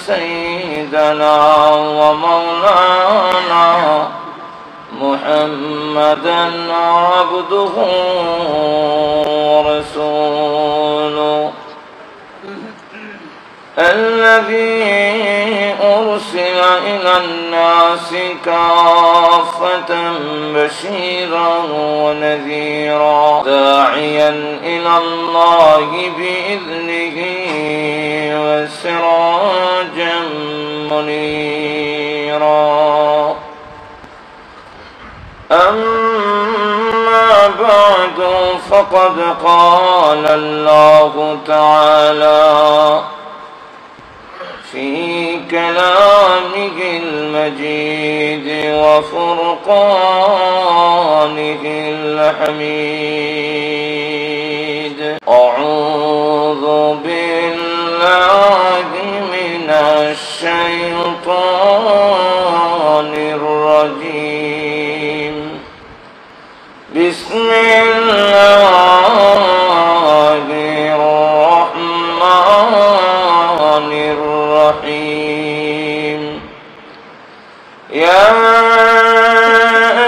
سيدنا ومولانا محمدا عبده ورسوله الذي أرسل إلى الناس كافة بشيرا ونذيرا داعيا إلى الله بإذنه وسراجا منيرا أما بعد فقد قال الله تعالى في كلامه المجيد وفرقانه الحميد أعوذ بالله من الشيطان الرجيم بسم الله الرحمن الرحيم يا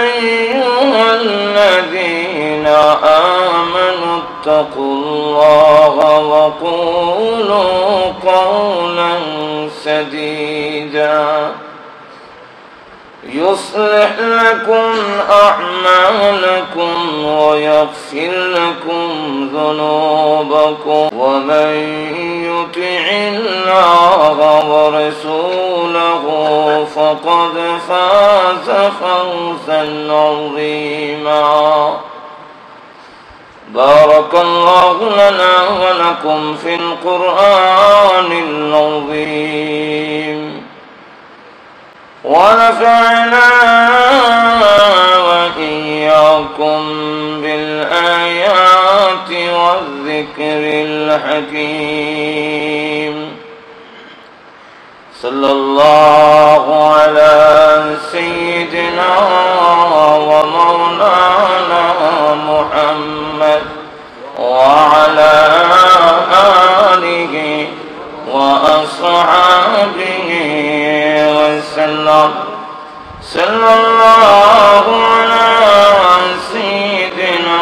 أيها الذين آمنوا اتقوا الله وقولوا قولا سديدا يصلح لكم أعمالكم ويغفر لكم ذنوبكم ومن يطع الله ورسوله فقد فاز فوزا عظيما بارك الله لنا ولكم في القرآن العظيم ونفعنا وإياكم بالآيات والذكر الحكيم صلى الله على سيدنا ومولانا محمد وعلى آله وأصحابه وسلم صلى الله على سيدنا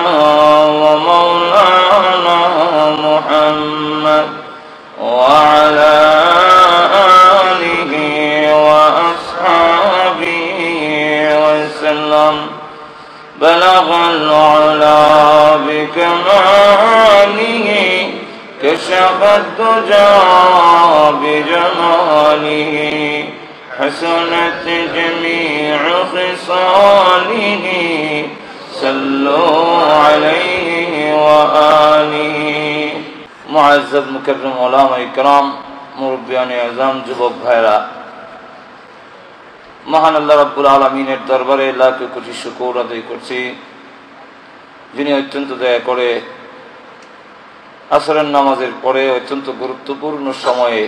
ومولانا محمد وعلى آله وأصحابه وسلم بلغ العلا بكماله كشف الدجى بجماله حسنت جميع خصاله صلوا عليه وآله معزز مكرم علماء کرام মুরব্বিয়ান আযম যুবক ভাইরা মহান আল্লাহ রাব্বুল আলামিনের দরবারে লাখ কোটি শুকর আদায় করছি যিনি অত্যন্ত দয়া করে আসরের নামাজের পরে অত্যন্ত গুরুত্বপূর্ণ সময়ে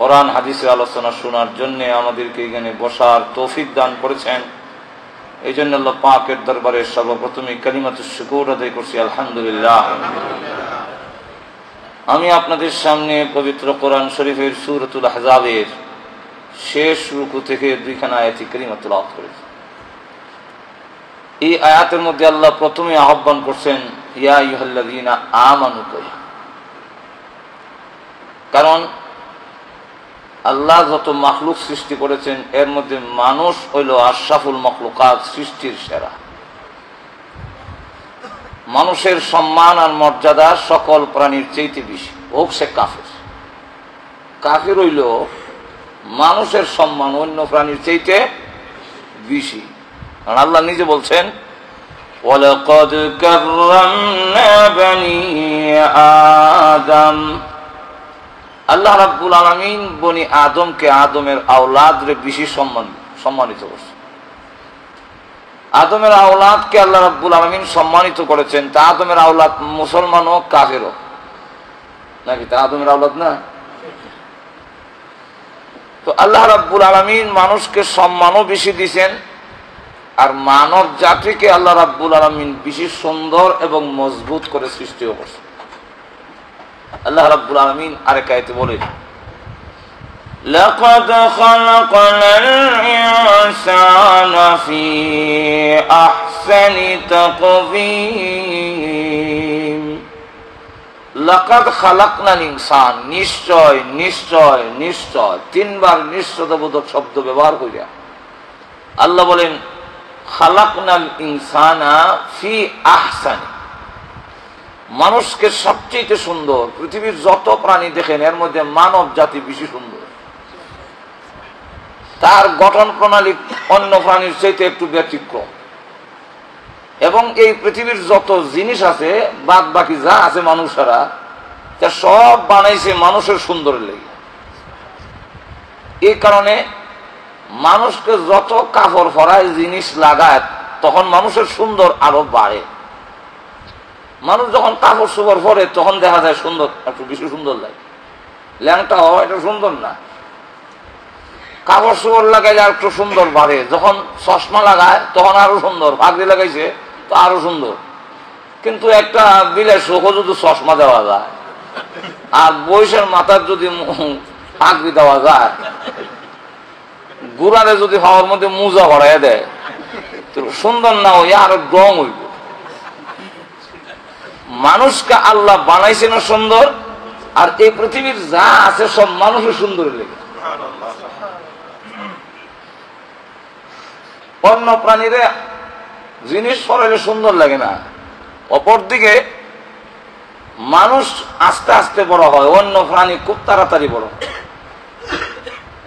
কোরআন হাদিসের আলোচনা শোনার জন্য আমাদেরকে এখানে বসার তৌফিক দান করেছেন। এই জন্য আল্লাহ পাকের দরবারে সর্বপ্রথমে কালিমাতুশ শুকর আদায় করছি আলহামদুলিল্লাহ। আমি আপনাদের সামনে পবিত্র কোরআন শরীফের সূরাতুল আহজাবের শেষ রুকু থেকে দুইখানা আয়াতি কারিমা তেলাওয়াত করেছি। এই আয়াতের মধ্যে আল্লাহ প্রথমে আহ্বান করছেন ইয়া আইয়ুহাল্লাযীনা আমানু, কারণ আল্লাহ যত মাখলুক সৃষ্টি করেছেন এর মধ্যে মানুষ হইল আশরাফুল মাখলুকাত, সৃষ্টির সেরা। মানুষের সম্মান আর মর্যাদা সকল প্রাণীর চাইতে বেশি, হোক সে কাফের। কাফের হইল মানুষের সম্মান অন্য প্রাণীর চাইতে বেশি। কারণ আল্লাহ নিজে বলছেন ওয়ালাকাদ কাররামনা বানি আদম, আল্লাহ রাব্বুল আলামিন বনি আদমকে, আদমের আওলাদরে বেশি সম্মানিত করছেন। আদমের আওলাদকে আল্লাহ রাব্বুল আলামিন সম্মানিত করেছেন। তা আদমের আওলাদ মুসলমান হোক কাফের হোক নাকি, তা আদমের আওলাদ না? তো আল্লাহ রাব্বুল আলামিন মানুষকে সম্মানও বেশি দিয়েছেন, আর মানব জাতিকে আল্লাহ রাব্বুল আলামিন বেশি সুন্দর এবং মজবুত করে সৃষ্টিও করছেন। আল্লাহ রাব্বুল আলামিন আরেক আয়াতে বলেন لقد خلقنا الإنسان في أحسن تقويم লাকাদ খালাকনাল ইনসান নিশ্চয় নিশ্চয় নিশ্চয় তিনবার নিশ্চয়তাবোধক শব্দ ব্যবহার করিয়া আল্লাহ বলেন খালাকনাল ইনসানা ফি আহসানি মানুষকে সবচেয়ে সুন্দর পৃথিবীর যত প্রাণী দেখেন এর মধ্যে মানব জাতি বেশি সুন্দর তার গঠন প্রণালী অন্য প্রাণীর চাইতে একটু ব্যতিক্রম এবং এই পৃথিবীর যত জিনিস আছে বাদ বাকি যা আছে মানুষেরা তা সব বানাইছে মানুষের সুন্দরের লেগে এই কারণে মানুষকে যত কাপড় পরায় জিনিস লাগায় তখন মানুষের সুন্দর আরো বাড়ে মানুষ যখন কাপড় চোপড় পরে তখন দেখা যায় সুন্দর একটু বেশি সুন্দর লাগে ল্যাংটা হওয়া এটা সুন্দর না কাপড় চোপড় লাগাইলে আর একটু সুন্দর বাড়ে যখন চশমা লাগায় তখন আরো সুন্দর পাগড়ি লাগাইছে তো আরো সুন্দর কিন্তু একটা বিলের চোখও যদি চশমা দেওয়া যায় আর বয়সের মাথার যদি পাগড়ি দেওয়া যায় গুড়ারে যদি হওয়ার মধ্যে মুজা ভরাইয়া দেয় তো সুন্দর না হইয়া আরো রং হইব মানুষকে আল্লাহ বানাইছে না সুন্দর আর এই পৃথিবীর যা আছে সব মানুষের সুন্দর লেগে অন্য প্রাণীরা জিনিস পরাইলে সুন্দর লাগে না অপরদিকে মানুষ আস্তে আস্তে বড় হয় অন্য প্রাণী খুব তাড়াতাড়ি বড় হয়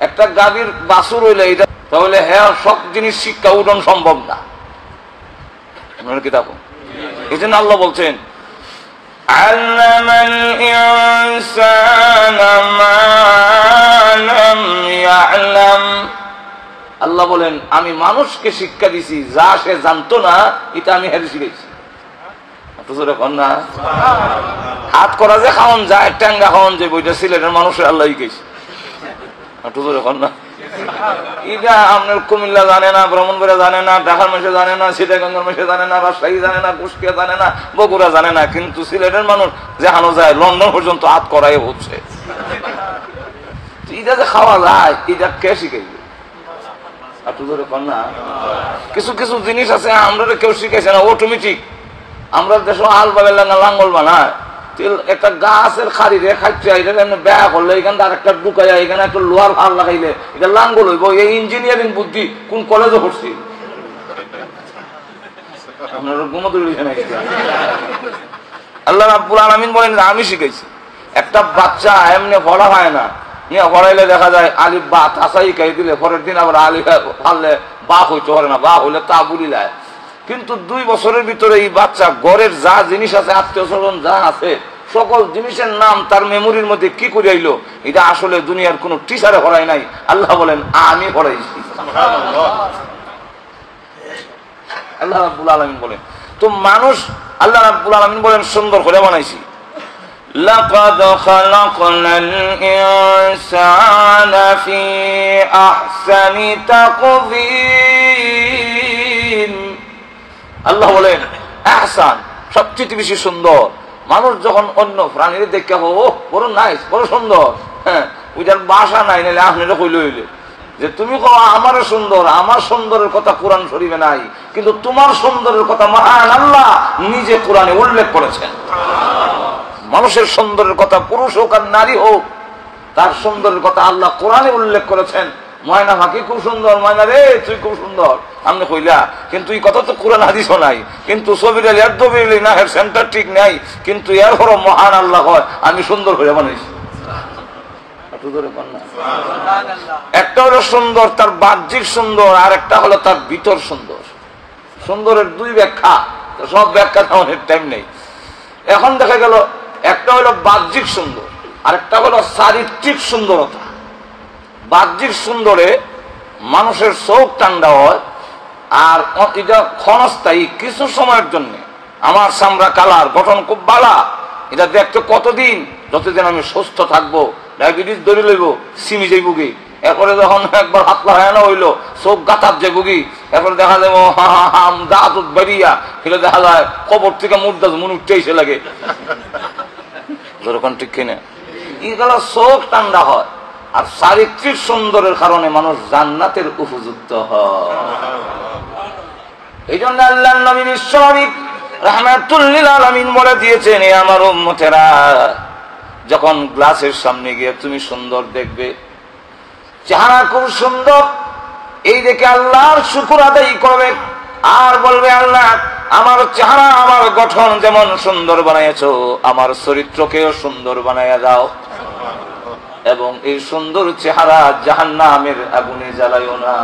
একটা গাভীর বাছুর হইলে এটা তাহলে হ্যাঁ সব জিনিস শিক্ষা উঠন সম্ভব না কিতাব এই জন্য আল্লাহ বলছেন আল্লামাল ইনসানা মা লাম ইয়ালাম আল্লাহ বলেন আমি মানুষকে শিক্ষা দিছি যা সে জানতো না এটা আমি হেরে শিখাইছি না হাত করা যে খাওয়ান যায় ট্যাঙ্গা খাওয়ান যে বইটা সিলেটের মানুষের আল্লাহ শিখাইছে না এটা আপনার কুমিল্লা জানে না ব্রাহ্মণবাড়িয়া জানে না ঢাকার মেশে জানে না সীতাকুণ্ডের মেশে জানে না রাজশাহী জানে না কুষ্টিয়া জানে না বগুড়া জানে না কিন্তু সিলেটের মানুষ যেখানে যায় লন্ডন পর্যন্ত হাত করাই হচ্ছে এটা যে খাওয়া যায় এটা কে শিখাইবে কিছু কিছু জিনিস আছে আমরা কেউ শিখাইছে না অটোমেটিক আমরা দেশ আল বাবেলা লাঙ্গল বানায় একটা গাছের খাড়ি রে খাইছে ব্যয় করলে এখানে আর একটা ঢুকাই এখানে একটা লোহার ভার লাগাইলে এটা লাঙ্গল হইব এই ইঞ্জিনিয়ারিং বুদ্ধি কোন কলেজে পড়ছি আল্লাহ রাব্বুল আলামিন বলেন আমি শিখাইছি একটা বাচ্চা এমনি পড়া হয় না নিয়ে পড়াইলে দেখা যায় আলিফ বা তাসাই খাই দিলে পরের দিন আবার আলিফ ফাললে বা হইতে পারে না বা হইলে তা বুড়িলায় কিন্তু 2 বছরের ভিতরে এই বাচ্চা ঘরের যা জিনিস আছে আত্মীয় স্বজন যা আছে সকল জিনিসের নাম তার মেমোরির মধ্যে কি করে আইলো এটা আসলে দুনিয়ার কোন টিচারে পড়াই নাই আল্লাহ বলেন আমি পড়াইছি আল্লাহ রাব্বুল আলামিন বলেন তো মানুষ আল্লাহ রাব্বুল আলামিন বলেন সুন্দর করে বানাইছি লাকাদ খালাকনাল ইনসানা ফি আহসানি তাকওয়িম আল্লাহ বলেন আহসান সবচেয়ে বেশি সুন্দর মানুষ যখন অন্য প্রাণীর দেখে ও বড় নাইস বড় সুন্দর হ্যাঁ ওইটার বাসা নাই নাহলে আপনারা কইলে হইলে যে তুমি কও আমার সুন্দর আমার সুন্দরের কথা কোরআন শরীফে নাই কিন্তু তোমার সুন্দরের কথা মহান আল্লাহ নিজে কোরআনে উল্লেখ করেছেন মানুষের সুন্দরের কথা পুরুষ হোক আর নারী হোক তার সুন্দরের কথা আল্লাহ কোরআনে উল্লেখ করেছেন ময়না ফাঁকি খুব সুন্দর ময়না রে তুই খুব সুন্দর আপনি কইলা কিন্তু এই কথা তো কোরআন হাদিসও নাই কিন্তু ছবির না এর সেন্টার ঠিক নাই কিন্তু এর হলো মহান আল্লাহ হয় আমি সুন্দর হয়ে বানাইছি একটা হলো সুন্দর তার বাহ্যিক সুন্দর আর একটা হলো তার ভিতর সুন্দর সুন্দরের 2 ব্যাখ্যা সব ব্যাখ্যা তেমন টাইম নেই এখন দেখা গেল একটা হলো বাহ্যিক সুন্দর আর একটা হলো চারিত্রিক সুন্দরতা বাহ্যিক সুন্দরে মানুষের চোখ ঠান্ডা হয় আর এটা ক্ষণস্থায়ী কিছু সময়ের জন্য আমার চামড়া কালার গঠন খুব বালা এটা দেখতে কতদিন যতদিন আমি সুস্থ থাকবো ডায়াবেটিস ধরে লইব সিমি যাইব কি এরপরে যখন একবার হাত লাগায় না হইলো চোখ গাতার যাইব কি এরপরে দেখা যাবো দাঁত বেরিয়া সেটা দেখা যায় কবর থেকে মুর্দা মনে উঠতেইছে লাগে যেরকম ঠিক কিনা এইগুলো চোখ ঠান্ডা হয় আর চারিত্রিক সুন্দরের কারণে মানুষ জান্নাতের উপযুক্ত হয়। এই জন্য আল্লাহর নবী বিশ্বনবী রাহমাতুল লিল আলামিন বলে দিয়েছেন, এ আমার উম্মতেরা, যখন গ্লাসের সামনে গিয়ে তুমি সুন্দর দেখবে, চেহারা খুব সুন্দর, এই দেখে আল্লাহর শুকর আদায় করবে আর বলবে, আল্লাহ আমার চেহারা আমার গঠন যেমন সুন্দর বানাইছো, আমার চরিত্রকেও সুন্দর বানাইয়া দাও, এবং এই সুন্দর চেহারা জাহান্নামের আগুনে জ্বালাইও না।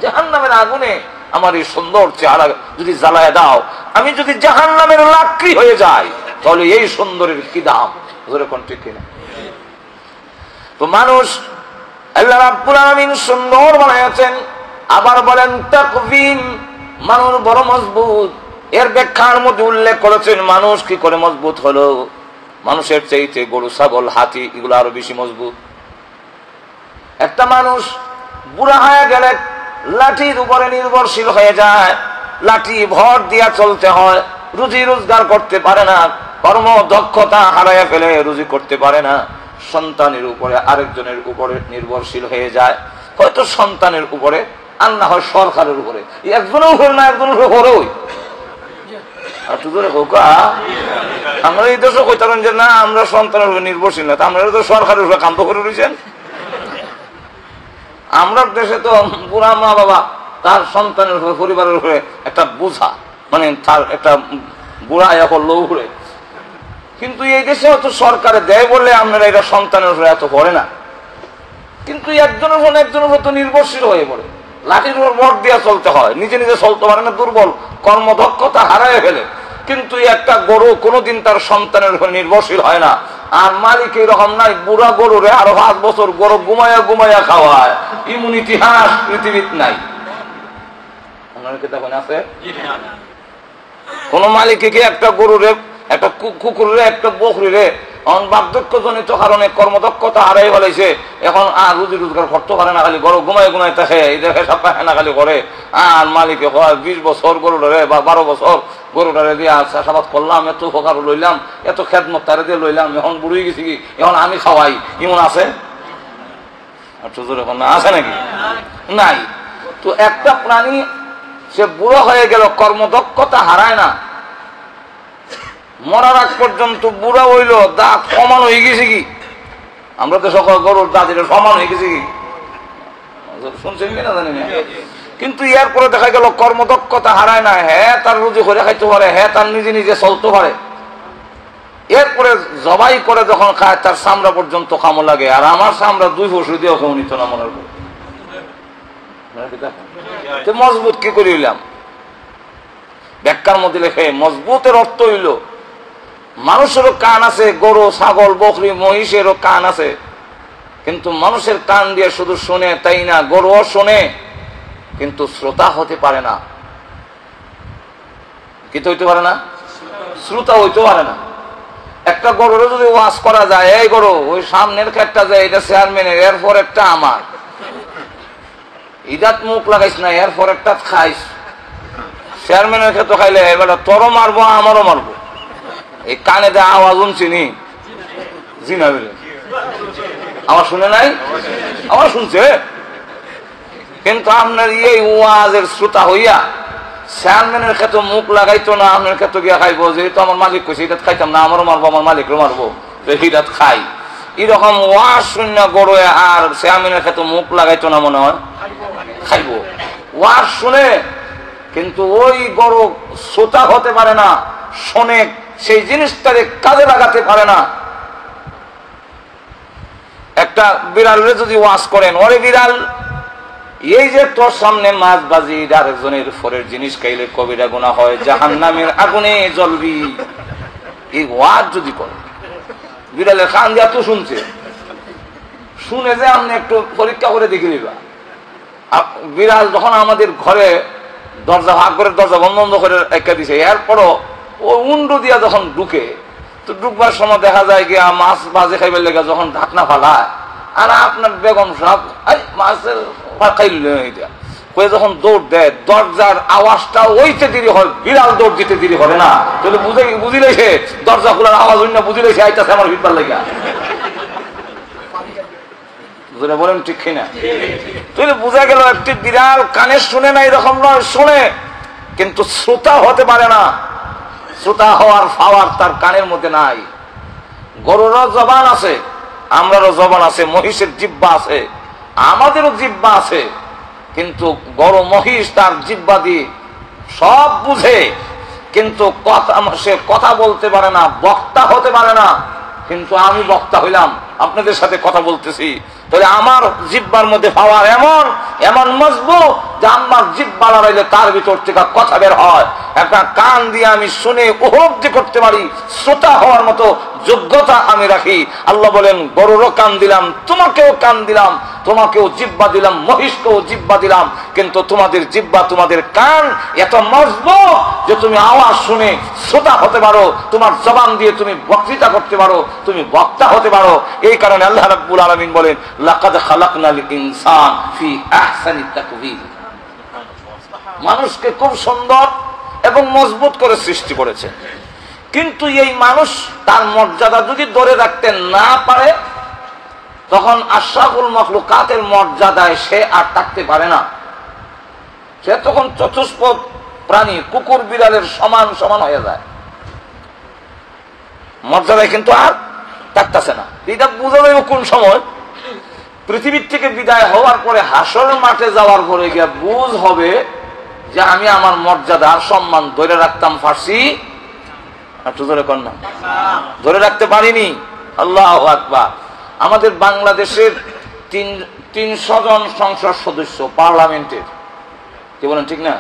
জাহান্নামের আগুনে আমার এই সুন্দর চেহারা যদি জ্বালায় দাও, আমি যদি জাহান্নামের লাকড়ি হয়ে যাই, তাহলে এই সুন্দরের কি দাম? কোন ঠিক কিনা? তো মানুষ আল্লাহ রাব্বুল আলামিন সুন্দর বানাইছেন। আবার বলেন তাকওয়িম, মানুষ বড় মজবুত। এর ব্যাখ্যার মধ্যে উল্লেখ করেছেন মানুষ কি করে মজবুত হলো। মানুষের চাইতে গরু, ছাগল, হাতি এগুলো আরো বেশি মজবুত। একটা মানুষ বুড়া হয়ে গেলে লাঠির উপরে নির্ভরশীল হয়ে যায়, লাঠি ভর দিয়া চলতে হয়, রুজি রোজগার করতে পারে না, কর্ম দক্ষতা হারাইয়া ফেলে, রুজি করতে পারে না, সন্তানের উপরে আরেকজনের উপরে নির্ভরশীল হয়ে যায়, হয়তো সন্তানের উপরে আর না হয় সরকারের উপরে, একজনের উপরে না একজনের উপরে হই। আর তুই হোকা আমরা এই দেশে কইতাম যে না আমরা সন্তানের উপরে নির্ভরশীল না, আমরা তো সরকারের উপরে কান্ত করে রয়েছেন। আমরা দেশে তো বুড়া মা বাবা তার সন্তানের উপরে, পরিবারের উপরে একটা বোঝা, মানে তার একটা বুড়া করলো উপরে। কিন্তু এই দেশে হয়তো সরকারে দেয় বলে আপনারা এটা সন্তানের উপরে এত পড়ে না, কিন্তু একজনের উপর একজনের উপর তো নির্ভরশীল হয়ে পড়ে, লাঠির উপর ভর দিয়া চলতে হয়, নিজে নিজে চলতে পারে না, দুর্বল, কর্মদক্ষতা হারায় ফেলে। কিন্তু একটা গরু কোনোদিন তার সন্তানের উপর নির্ভরশীল হয় না। আর মালিক এরকম নাই, বুড়া গরুরে আরো 5 বছর গরু ঘুমাইয়া ঘুমাইয়া খাওয়ায়, এমন ইতিহাস পৃথিবীত নাই। আছে কোন মালিকে কি একটা গরুরে, একটা কুকুরে, একটা বকরিরে বার্ধক্যজনিত কারণে কর্মদক্ষতা হারাই ফেলাইছে, এখন আর রুজি রোজগার করতে পারে না, খালি গরু ঘুমাই ঘুমাই থাকে, এই দেখে সপ্তাহে না খালি করে। আর মালিকে হয় 20 বছর গরুটারে বা 12 বছর গরুটারে দিয়ে চাষাবাদ করলাম, এত উপকার লইলাম, এত খেদমত তারে দিয়ে লইলাম, এখন বুড়ি গেছি কি, এখন আমি খাওয়াই, এমন আছে? আছে নাকি? নাই। তো একটা প্রাণী সে বুড়ো হয়ে গেল, কর্মদক্ষতা হারায় না, মরার আগ পর্যন্ত বুড়া হইল, দাঁত সমান হয়ে গেছে কি? আমরা তো সকল গরুর দাঁত এটা সমান হয়ে গেছে কি শুনছেন কিনা জানি না। কিন্তু এরপরে দেখা গেল কর্মদক্ষতা হারায় না, হ্যাঁ তার রুজি করে খাইতে পারে, হ্যাঁ তার নিজে নিজে চলতে পারে। এরপরে জবাই করে যখন খায় তার চামড়া পর্যন্ত কামো লাগে, আর আমার চামড়া 2 বছর দিয়েও কেউ নিত না মরার পর। মজবুত কি করে হইলাম? ব্যাখ্যার মধ্যে লেখে মজবুতের অর্থ হইল মানুষেরও কান আছে, গরু, ছাগল, বকরি, মহিষেরও কান আছে, কিন্তু মানুষের কান দিয়ে শুধু শুনে তাই না, গরুও শুনে কিন্তু শ্রোতা হতে পারে না। কি হইতে পারে না? শ্রোতা হইতে পারে না। একটা গরুরও যদি ওয়াজ করা যায়, এই গরু ওই সামনের খেতটা যায়, এটা চেয়ারম্যানের, এরপর একটা আমার, ইদাত মুখ লাগাইস না, এরপর একটা খাইস, চেয়ারম্যানের ক্ষেত্রে খাইলে এবার তোরও মারবো আমারও মারবো, এই কানে দেয় আওয়াজ শুনছিনি, জিনা বলে আমার শুনে নাই, আমার শুনছে। কিন্তু আপনার এই ওয়াজের শ্রোতা হইয়া চেয়ারম্যানের ক্ষেত্রে মুখ লাগাইতো না, আপনার ক্ষেত্রে গিয়া খাইবো, যেহেতু আমার মালিক কইছে এটাত খাইতাম না, আমারও মারবো, আমার মালিকও মারবো, হিটাত খাই। এরকম ওয়াজ শূন্য গরু আর চেয়ারম্যানের ক্ষেত্রে মুখ লাগাইতো না, মনে হয় খাইবো। ওয়াজ শুনে কিন্তু ওই গরু শ্রোতা হতে পারে না, শোনে, সেই জিনিসটাকে কাজে লাগাতে পারে না। একটা বিড়ালের যদি ওয়াজ করেন, ওরে বিড়াল, এই যে তোর সামনে মাছ বাজি আরেকজনের ফরের জিনিস খাইলে কবিরা গুনাহ হয়, জাহান্নামের আগুনে জ্বলবি, এই ওয়াজ যদি করে, বিড়ালের কান দিয়া তো শুনছে, শুনে যে আপনি একটু পরীক্ষা করে দেখে নিবা। বিড়াল যখন আমাদের ঘরে দরজা, ঘরের দরজা বন্ধ করে একটা দিছে, এরপরও ও উন্ডু দিয়া যখন ঢুকে, তো ঢুকবার সময় দেখা যায় গিয়া মাছ ভাজে খাইবার লেগে যখন ঢাকনা ফালায়, আর আপনার বেগম সাহেব মাছের যখন দৌড় দেয়, দরজার আওয়াজটা ওইতে দেরি হয়, বিড়াল দৌড় দিতে দেরি হবে না, তাহলে বুঝিলেছে দরজা খোলার আওয়াজ অন্য বুঝিলেছে আইতাছে আমার ভিড়বার লেগে। যেটা বলেন ঠিক কিনা? তাহলে বোঝা গেল একটি বিড়াল কানে শুনে না এরকম নয়, শুনে, কিন্তু শ্রোতা হতে পারে না। শ্রোতা হওয়ার পাওয়ার তার কানের মধ্যে নাই। গরুরও জবান আছে, আমরারও জবান আছে, মহিষের জিহ্বা আছে, আমাদেরও জিহ্বা আছে, কিন্তু গরু মহিষ তার জিহ্বা দিয়ে সব বুঝে, কিন্তু সে কথা বলতে পারে না, বক্তা হতে পারে না। কিন্তু আমি বক্তা হইলাম, আপনাদের সাথে কথা বলতেছি, তাহলে আমার জিহ্বার মধ্যে পাওয়ার এমন এমন মজবুত যে আমার জিহ্বা লড়াইলে তার ভিতর থেকে কথা বের হয়। একটা কান দিয়ে আমি শুনে উপলব্ধি করতে পারি, শ্রোতা হওয়ার মতো যোগ্যতা আমি রাখি। আল্লাহ বলেন, গরুরও কান দিলাম, তোমাকেও কান দিলাম, তোমাকেও জিহ্বা দিলাম, মহিষকেও জিহ্বা দিলাম, কিন্তু তোমাদের জিহ্বা, তোমাদের কান এত মজবুত যে তুমি আওয়াজ শুনে শ্রোতা হতে পারো, তোমার জবান দিয়ে তুমি বক্তৃতা করতে পারো, তুমি বক্তা হতে পারো। এই কারণে আল্লাহ রাব্বুল আলামিন বলেন, লাকাদ খালাকনাল ইনসান ফি আহসানি তাকওয়িম। মানুষকে খুব সুন্দর এবং মজবুত করে সৃষ্টি করেছে, কিন্তু এই মানুষ তার মর্যাদা যদি ধরে রাখতে না পারে, তখন আশরাফুল মাখলুকাতের মর্যাদায় সে আর থাকতে পারে না। সে তখন চতুষ্পদ প্রাণী, কুকুর বিড়ালের সমান সমান হয়ে যায়, মর্যাদায় কিন্তু আর থাকতেছে না। এটা বোঝা যাবে কোন সময়? পৃথিবীর থেকে বিদায় হওয়ার পরে হাসরের মাঠে যাওয়ার পরে গিয়ে বুঝ হবে যে আমি আমার মর্যাদা আর সম্মান ধরে রাখতাম পারছি, একটু ধরে কর না, ধরে রাখতে পারিনি। আল্লাহু আকবার। আমাদের বাংলাদেশের 300 জন সংসদ সদস্য পার্লামেন্টের, কি বলেন ঠিক না?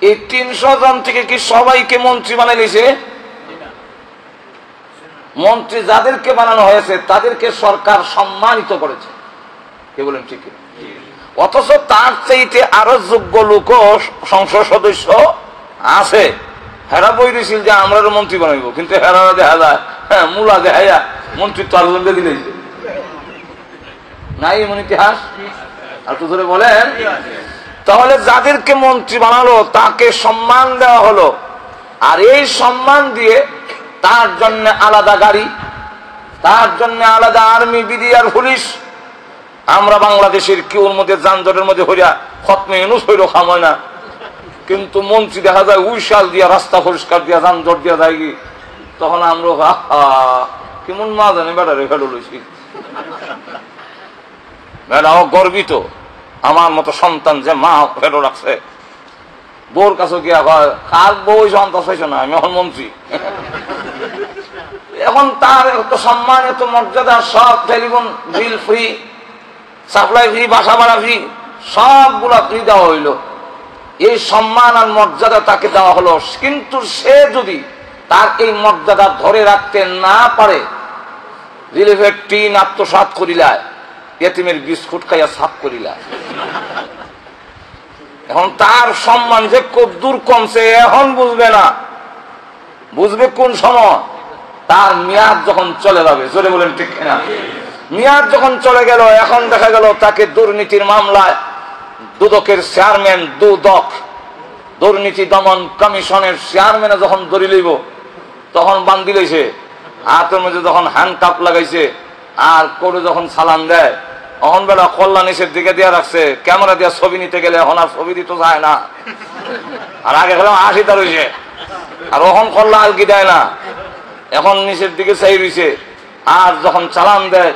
এই 300 জন থেকে কি সবাইকে মন্ত্রী বানাইছে? মন্ত্রী যাদেরকে বানানো হয়েছে তাদেরকে সরকার সম্মানিত করেছে, কি বলেন ঠিক? অথচ তার চাইতে আরো যোগ্য লোক সংসদ সদস্য আছে, হেরা বইছিল যে আমরা মন্ত্রী বানাইব, কিন্তু হেরা দেখা যায় হ্যাঁ মূলা দেখাইয়া মন্ত্রিত্ব আরো দিলে নাই, এমন ইতিহাস। আর তো ধরে বলেন, তাহলে যাদেরকে মন্ত্রী বানালো তাকে সম্মান দেওয়া হলো, আর এই সম্মান দিয়ে তার জন্য আলাদা গাড়ি, তার জন্য আলাদা আর্মি, বিডিআর, পুলিশ। আমরা বাংলাদেশের কিউর মধ্যে যানজটের মধ্যে হইয়া খতমে ইউনূস হইল খাময় না, কিন্তু মন্ত্রী দেখা যায় উইশাল দিয়া রাস্তা পরিষ্কার দিয়া যানজট দিয়া যায় কি, তখন আমরা কেমন মা জানে বেটারে ফেলো লইছি, বেটাও গর্বিত আমার মতো সন্তান যে মা ফেলো রাখছে। বউর কাছে গিয়া কার বউ সন্তান চাইছে না, আমি এখন মন্ত্রী। এখন তার এত সম্মান, এত মর্যাদা, সব telephone bill free, supply free, বাসা ভাড়া ফ্রি, সবগুলা ফ্রি দেওয়া হইল। এই সম্মান আর মর্যাদা তাকে দেওয়া হলো, কিন্তু সে যদি তার এই মর্যাদা ধরে রাখতে না পারে, রিলিফের টিন আত্মসাৎ করিলায়, এতিমের বিস্কুট খাইয়া সাফ করিলায়। এখন তার সম্মান যে কদ্দুর কমছে এখন বুঝবে না, বুঝবে কোন সময়? তার মেয়াদ যখন চলে যাবে। জোরে বলেন ঠিক না? মেয়াদ যখন চলে গেল, এখন দেখা গেল তাকে দুর্নীতির মামলায় দুদকের চেয়ারম্যান, দুদক দুর্নীতি দমন কমিশনের চেয়ারম্যানে যখন ধরে লইব, তখন বান্ধি লইছে, হাতের মধ্যে যখন হ্যান্ডকাপ লাগাইছে, আর করে যখন সালাম দেয়, এখন বেলা কল্যাণ নিচের দিকে দিয়া রাখছে, ক্যামেরা দিয়া ছবি নিতে গেলে এখন আর ছবি দিতে যায় না। আর আগে গেলাম 80টা রয়েছে, আর ওখন কল্যাণ আলকি দেয় না, এখন নিচের দিকে চাই রয়েছে। আর যখন চালান দেয়,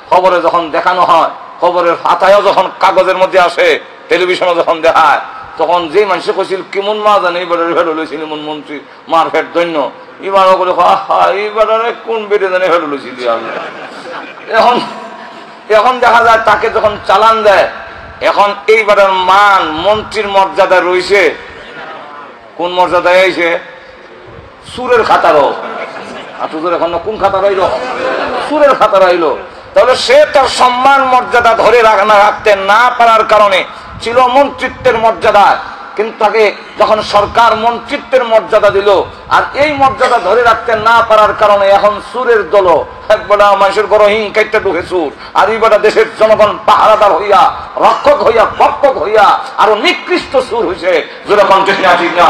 খবরে যখন দেখানো হয়, খবরের পাতায়ও যখন কাগজের মধ্যে আসে, টেলিভিশনে যখন দেখায়, তখন যে মানুষে কইছিল কেমন মা জানে এইবার ফেরো লইছিল এমন মন্ত্রী মার ফের দৈন্য, এবারও করে এইবারে কোন বেটে জানে ফেরো লইছিল। এখন এখন দেখা যায় তাকে যখন চালান দেয়, এখন এইবারের মান মন্ত্রীর মর্যাদা রয়েছে, কোন মর্যাদায় আইছে? সুরের খাতারও। আতুদের এখন কোন খাতা রইল? সুরের খাতা রইল। তাহলে সে তার সম্মান মর্যাদা ধরে রাখতে না পারার কারণে ছিল মন্ত্রিত্বের মর্যাদা, কিন্তু তাকে যখন সরকার মন্ত্রিত্বের মর্যাদা দিল, আর এই মর্যাদা ধরে রাখতে না পারার কারণে এখন সুরের দল একবেলা মানুষের বড় হিং কাইটটা ঢুকে সুর, আর এইবেলা দেশের জনগণ পাহারাদার হইয়া, রক্ষক হইয়া, পক্ষক হইয়া আরো নিকৃষ্ট সুর হয়েছে। যেরকম ঠিক না?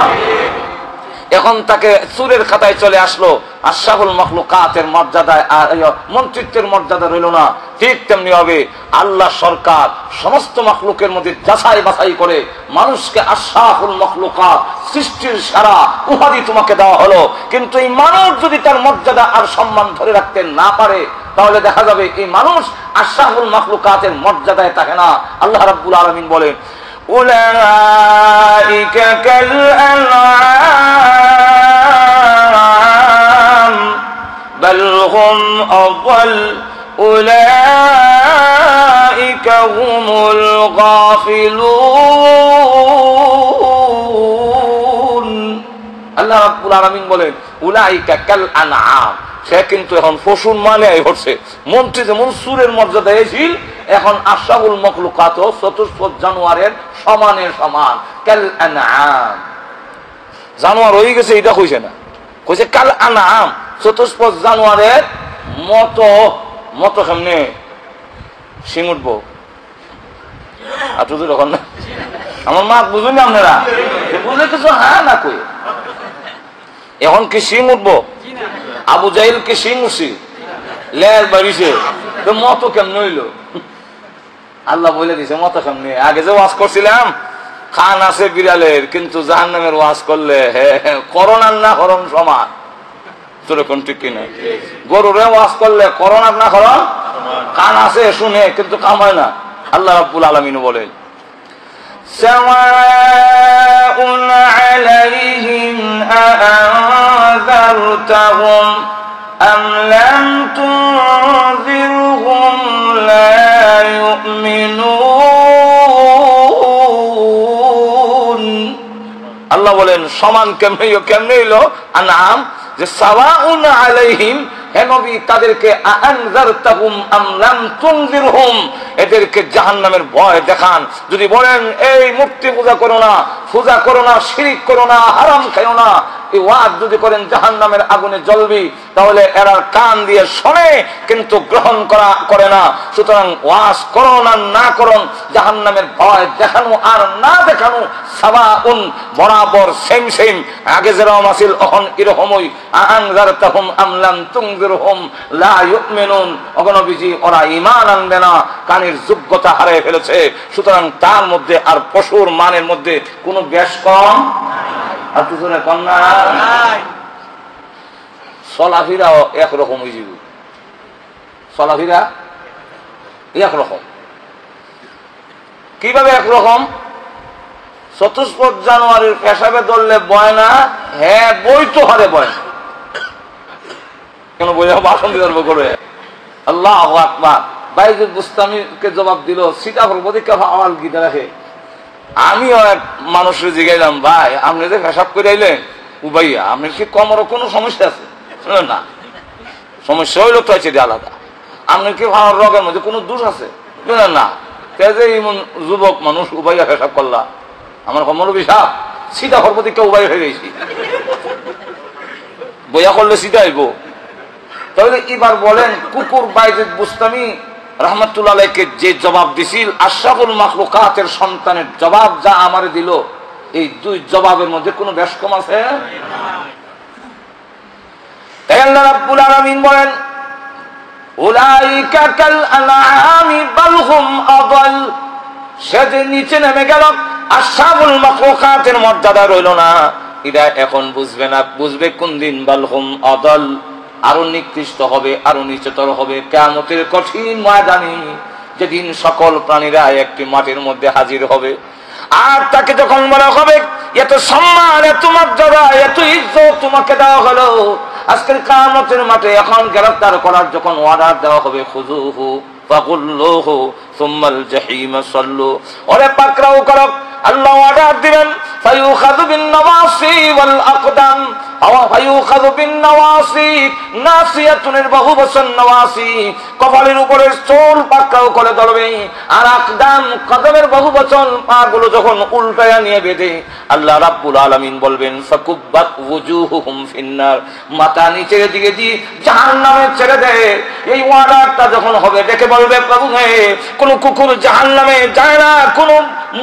এখন তাকে চুরের খাতায় চলে আসলো, আশরাফুল মাখলুকাতের মর্যাদায় আর মন্ত্রিত্বের মর্যাদা রইল না। ঠিক তেমনি হবে আল্লাহ সরকার সমস্ত মাখলুকের মধ্যে যাচাই বাছাই করে মানুষকে আশরাফুল মাখলুকাত, সৃষ্টির সেরা উপাধি তোমাকে দেওয়া হলো, কিন্তু এই মানুষ যদি তার মর্যাদা আর সম্মান ধরে রাখতে না পারে তাহলে দেখা যাবে এই মানুষ আশরাফুল মাখলুকাতের মর্যাদায় থাকে না। আল্লাহ রাব্বুল আলামিন বলেন, উলাইকা কাল আনআম বাল হুম আযাল উলাইকা হুমুল গাফিলুন। আল্লাহ রাব্বুল আলামিন বলেন, উলাইকা কাল আনআম, সে কিন্তু এখন পশুর মানে হচ্ছে। মন্ত্রী যেমন সুরের মর্যাদা এসিল, এখন আশরাফুল মাখলুকাত চতুষ্পদ জানোয়ারের সমানের সমান। কাল আনআম, জানোয়ার হয়ে গেছে এটা কইছে না, কইছে কাল আনআম, চতুষ্পদ জানোয়ারের মতো। মতো সামনে সিং উঠবো আর তুই তখন না, আমার মা বুঝুন না আপনারা, বুঝলে কিছু হ্যাঁ না কই। এখন কি সিং উঠবো? আবু জাহিল কি সিং উঠছি, লেজ বাড়িছে, তো মতো কেমন হইল? আল্লাহ বলে দিছে মতো কেমনি। আগে যে ওয়াজ করছিলাম, খান আছে বিড়ালের, কিন্তু জাহান্নামের ওয়াজ করলে করোনার না করণ সমান। তোর কোন ঠিক কিনা? গরুরে ওয়াজ করলে করোনার না করণ, কান আছে শুনে কিন্তু কামায় না। আল্লাহ রাব্বুল আলামিন বলেন, সাওয়াউন আলাইহিম আআযারতাহুম আম লাম তুনযিরহুম লা ইউমিনুন। আল্লাহ বলেন সমান কেমনে হইলো আনাম, যে সাওয়াউন আলাইহিম, হে নবী তাদেরকে আনজারতাহুম আম লাম তুনজিরহুম, এদেরকে জাহান্নামের ভয় দেখান। যদি বলেন এই মূর্তি পূজা করো না, শিরিক করো না, হারাম খাও না, এই ওয়াজ যদি করেন জাহান্নামের আগুনে জ্বলবি, তাহলে এরা কান দিয়ে শোনে কিন্তু গ্রহণ করে না। সুতরাং ওয়াজ করুন আর না করুন, জাহান্নামের ভয় দেখানো আর না দেখানো সাওয়াউন, বরাবর সেম সেম। আগে যেরকম আছিল এখন এরকমই। আনজারতাহুম আম লাম তুনজিরহুম লা ইউমিনুন, অগণবিজি ওরা ঈমান আনবে না, কানের যোগ্যতা হারিয়ে ফেলেছে। সুতরাং তার মধ্যে আর পশুর মানের মধ্যে কোনো বেশ কম আর পিছনে কন্যা চলাফিরাও একরকম হয়ে যাবে। চলাফিরা একরকম। কিভাবে একরকম? চতুষ্পদ জানোয়ারের পেশাবে ধরলে বয় না, হ্যাঁ বইতো হারে বয় না। কেন বই ভাষণ দিতে করে? আল্লাহু আকবার। বাইজুল বুস্তামিকে জবাব দিল, সীতাফল প্রতীক্ষা আওয়াল গীতা রাখে। আমিও এক মানুষের জিগাইলাম, ভাই আপনি যে পেশাব করে আইলেন উবাইয়া, আপনার কি কোমরে কোনো সমস্যা আছে? না, সমস্যা হইল তো আছে আলাদা। আপনার কি ভালো রোগের মধ্যে কোনো দোষ আছে? না। যে এমন যুবক মানুষ উবাইয়া পেশাব করলা, আমার কোমর বিষাব, সীতাফল প্রতীক্ষা উবাই হয়ে গেছি, বইয়া করলে সীতা আইব। তাহলে এবার বলেন, কুকুর বাইজুল বুস্তামি রাহমাতুল্লাহ আলাইহিকে যে জবাব দিছিল, আশরাফুল মাখলুকাতের সন্তানের জবাব যা আমারে দিল, এই দুই জবাবের মধ্যে কোনো বেশ কম আছে? তাই আল্লাহ রাব্বুল আলামিন বলেন, উলাইকা কাল আনআমি বাল হুম আযাল, সে যে নিচে নেমে গেল, আশরাফুল মাখলুকাতের মর্যাদা রইল না, এটা এখন বুঝবে না। বুঝবে কোন দিন? বাল হুম আযাল, আরো নিকৃষ্ট হবে, আরো নিচতর হবে কিয়ামতের কঠিন ময়দানে, যেদিন সকল প্রাণীরা একটি মাটির মধ্যে হাজির হবে। আর তাকে যখন বলা হবে, এত সম্মান, এত মর্যাদা, এত ইজ্জত তোমাকে দেওয়া হলো আজকের কিয়ামতের মাঠে, এখন গ্রেফতার করার যখন অর্ডার দেওয়া হবে, খুযুহু ফাগুল্লুহু সুম্মাল জাহিম সাল্লু, ওরে পাকড়াও করো। আল্লাহ অর্ডার দিবেন, ফায়ুখাযু বিন নওয়াসি ওয়াল আকদাম, ফায়ুখাযু বিন নওয়াসি, নাসিয়াতুনের বহুবচন নওয়াসি, কপালের উপরের চুল পাকড়াও করে ধরবে। আর আকদাম, কদমের বহুবচন, পাগুলো যখন উল্টায়া নিয়ে বেঁধে, আল্লাহ রাব্বুল আলামিন বলবেন, ফাকুব্বাত ওয়ুজুহুহুম ফিন্নার, মাথা নিচের দিকে দিয়ে জাহান্নামে ছেড়ে দেয়। এই অর্ডারটা যখন হবে, দেখে বলবে, প্রভু হে, কোন কুকুর জাহান্নামে যায় না, কোন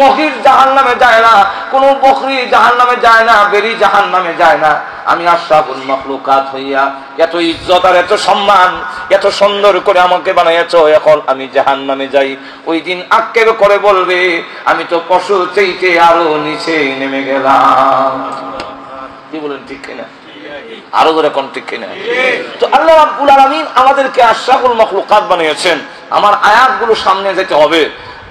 মহিষ জাহান্নামে যায় না, কোন বকরি জাহান্নামে যায় না, বেরি জাহান্নামে যায় না। আমি আশরাফুল মাখলুকাত হইয়া এত ইজ্জত আর এত সম্মান এত সুন্দর করে আমাকে বানাইয়াছো, এখন আমি জাহান্নামে যাই। ওই দিন আক্ষেপ করে বলবে আমি তো পশু চাইতে আরো নিচে নেমে গেলাম। কি বলেন ঠিক কিনা? আরো ধরে কোন ঠিক কিনা? তো আল্লাহ রাব্বুল আলামিন আমাদেরকে আশরাফুল মাখলুকাত বানিয়েছেন। আমার আয়াতগুলো সামনে যেতে হবে।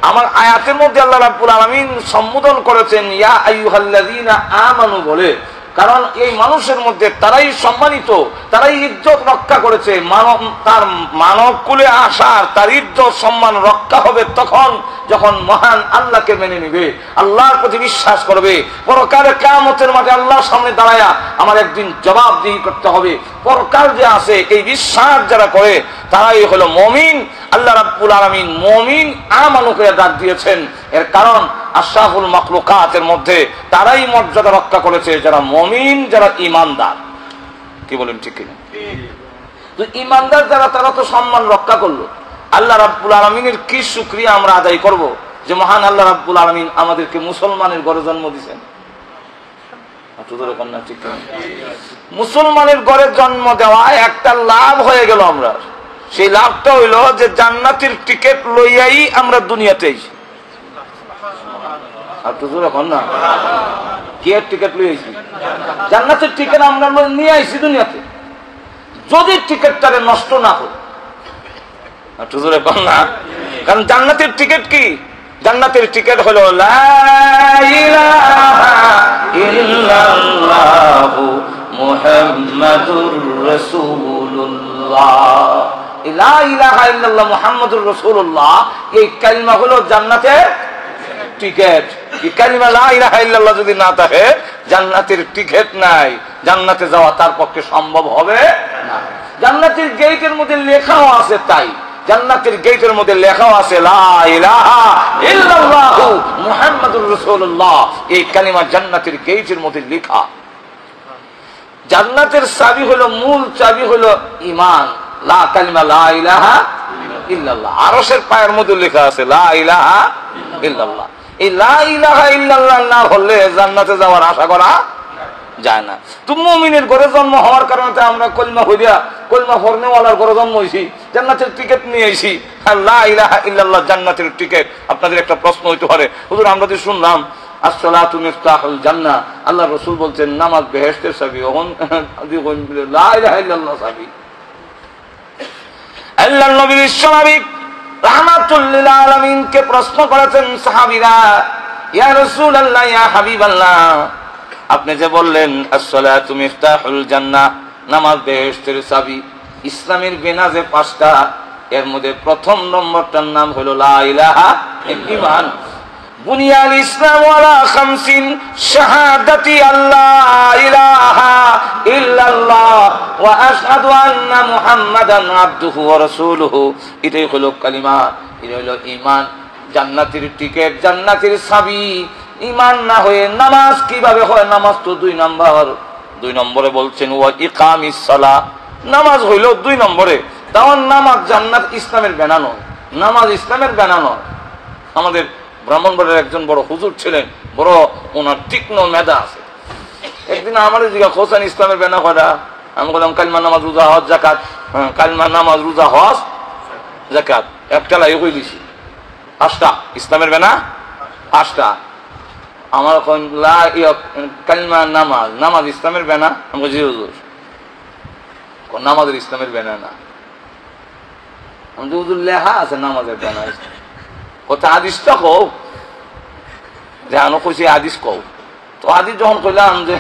আমার আয়াতের মধ্যে আল্লাহ রাব্বুল আলামিন সম্বোধন করেছেন ইয়া আইয়ুহাল্লাযীনা আমানু বলে, কারণ এই মানুষের মধ্যে তারাই সম্মানিত, তারাই ইজ্জত রক্ষা করেছে। তার মানব কুলে আসার তার ইজ্জত সম্মান রক্ষা হবে তখন যখন মহান আল্লাহকে মেনে নিবে, আল্লাহর প্রতি বিশ্বাস করবে। পরকালে কিয়ামতের মাঠে আল্লাহর সামনে দাঁড়ায়া আমার একদিন জবাবদিহি করতে হবে। পরকাল যে আছে এই বিশ্বাস যারা করে তারাই হলো মুমিন। আল্লাহ রাব্বুল আলামিন মুমিন আমানুকে ডাক দিয়েছেন, এর কারণ আশরাফুল মাখলুকাতের মধ্যে তারাই মর্যাদা রক্ষা করেছে যারা মুমিন, যারা ঈমানদার। কি বলেন ঠিক কিনা? তো ঈমানদার যারা তারা তো সম্মান রক্ষা করলো। আল্লাহ রাব্বুল আলামিনের কি শুকরিয়া আমরা আদায় করব যে মহান আল্লাহ রাব্বুল আলামিন আমাদেরকে মুসলমানের ঘরে জন্ম দিয়েছেন। মুসলমানের ঘরে জন্ম দেওয়া একটা লাভ হয়ে গেল। আমরা সেই লাভটা হইল যে জান্নাতের টিকিট লইয়াই আমরা দুনিয়াতে আইছি। জান্নাতের টিকিট আমরা নিয়ে আইছি দুনিয়াতে, যদি টিকিটটারে নষ্ট না হয়। কারণ জান্নাতের টিকিট কি? জান্নাতের টিকিট হলো লা ইলাহা ইল্লাল্লাহু মুহাম্মাদুর রাসূলুল্লাহ। লা ইলাহা ইল্লাল্লাহ মুহাম্মাদুর রাসূলুল্লাহ এই কালিমা হলো জান্নাতের টিকিট। এই কালিমা লা ইলাহা ইল্লাল্লাহ যদি না থাকে জান্নাতের টিকিট নাই, জান্নাতে যাওয়া তার পক্ষে সম্ভব হবে না। জান্নাতের গেটের মধ্যে লেখাও আছে, তাই জান্নাতের গেটের মধ্যে লেখাও আছে লা ইলাহা ইল্লাল্লাহু মুহাম্মাদুর রাসূলুল্লাহ। এই কালিমা জান্নাতের গেটের মধ্যে লেখা। জান্নাতের চাবি হলো, মূল চাবি হলো ঈমান, লা কালিমা লা ইলাহা ইল্লাল্লাহ। আরশের পায়ের মধ্যে লেখা আছে লা ইলাহা ইল্লাল্লাহ। এই লা ইলাহা ইল্লাল্লাহ না হলে জান্নাতে যাওয়ার আশা করা যায় না। তো মুমিনের ঘরে জন্ম হওয়ার কারণে আমরা কলিমা হইয়া কলিমা ফরনেওয়ালার ঘরে জন্ম হইছি, জান্নাতের টিকিট নিয়ে আইছি। আর লা ইলাহা ইল্লাল্লাহ জান্নাতের টিকিট। আপনাদের একটা প্রশ্ন হইতে পারে, হুজুর আমরা তো শুনলাম আসসালাতু মিফতাহুল জান্নাহ, আল্লাহ রাসূল বলছেন নামাজ বেহেশতের চাবি, লা ইলাহা ইল্লাল্লাহ চাবি। আল্লাহর নবী বিশ্বনবী রাহমাতুল লিল আলামিনকে প্রশ্ন করেছেন সাহাবীরা, ইয়া রাসূলুল্লাহ ইয়া হাবিবাল্লাহ, আপনি যে বললেন আসসালাতু মিফতাহুল জান্নাহ, নামাজ বেহেশতের চাবি। ইসলামের বেনাজে 5টা, এর মধ্যে প্রথম নম্বরটার নাম হলো লা ইলাহা ঈমান। বুনিয়াল ইসলাম আলা খামসিন শাহাদাতি আল্লাহ ইলাহা ইল্লাল্লাহ ওয়া আশহাদু আন্না মুহাম্মাদান আবদুহু ওয়া রাসূলুহু। এটাই হলো কালিমা, এটা হলো ঈমান। জান্নাতের টিকিট, জান্নাতের চাবি। ঈমান না হয়ে নামাজ কিভাবে হয়? নামাজ তো 2 নম্বর। 2 নম্বরে বলছেন ওয়া ইকামিস সালাহ, নামাজ হইল 2 নম্বরে। তাও নামাজ জান্নাত ইসলামের বানানো, নামাজ ইসলামের বানানো। আমাদের ব্রাহ্মণবাড়ির একজন বড় হুজুর ছিলেন, বড় ওনার তীক্ষ্ণ মেধা আছে। একদিন আমাদের জিজ্ঞাসা হোসেন ইসলামের বেনা কয়টা? আমি বললাম কালমা নামাজ রোজা হজ জাকাত। কালমা নামাজ রোজা হজ জাকাত একটা লাই কই দিছি, 5টা ইসলামের বেনা 5টা। আমার কালমা নামাজ, নামাজ ইসলামের বেনা। আমি বলছি হুজুর নামাজের ইসলামের বেনা না। আমি তো হুজুর লেখা আছে নামাজের বেনা। কথা হাদিসটা কও, যে আনো কইছি হাদিস কও। তো হাদিস যখন কইলাম যে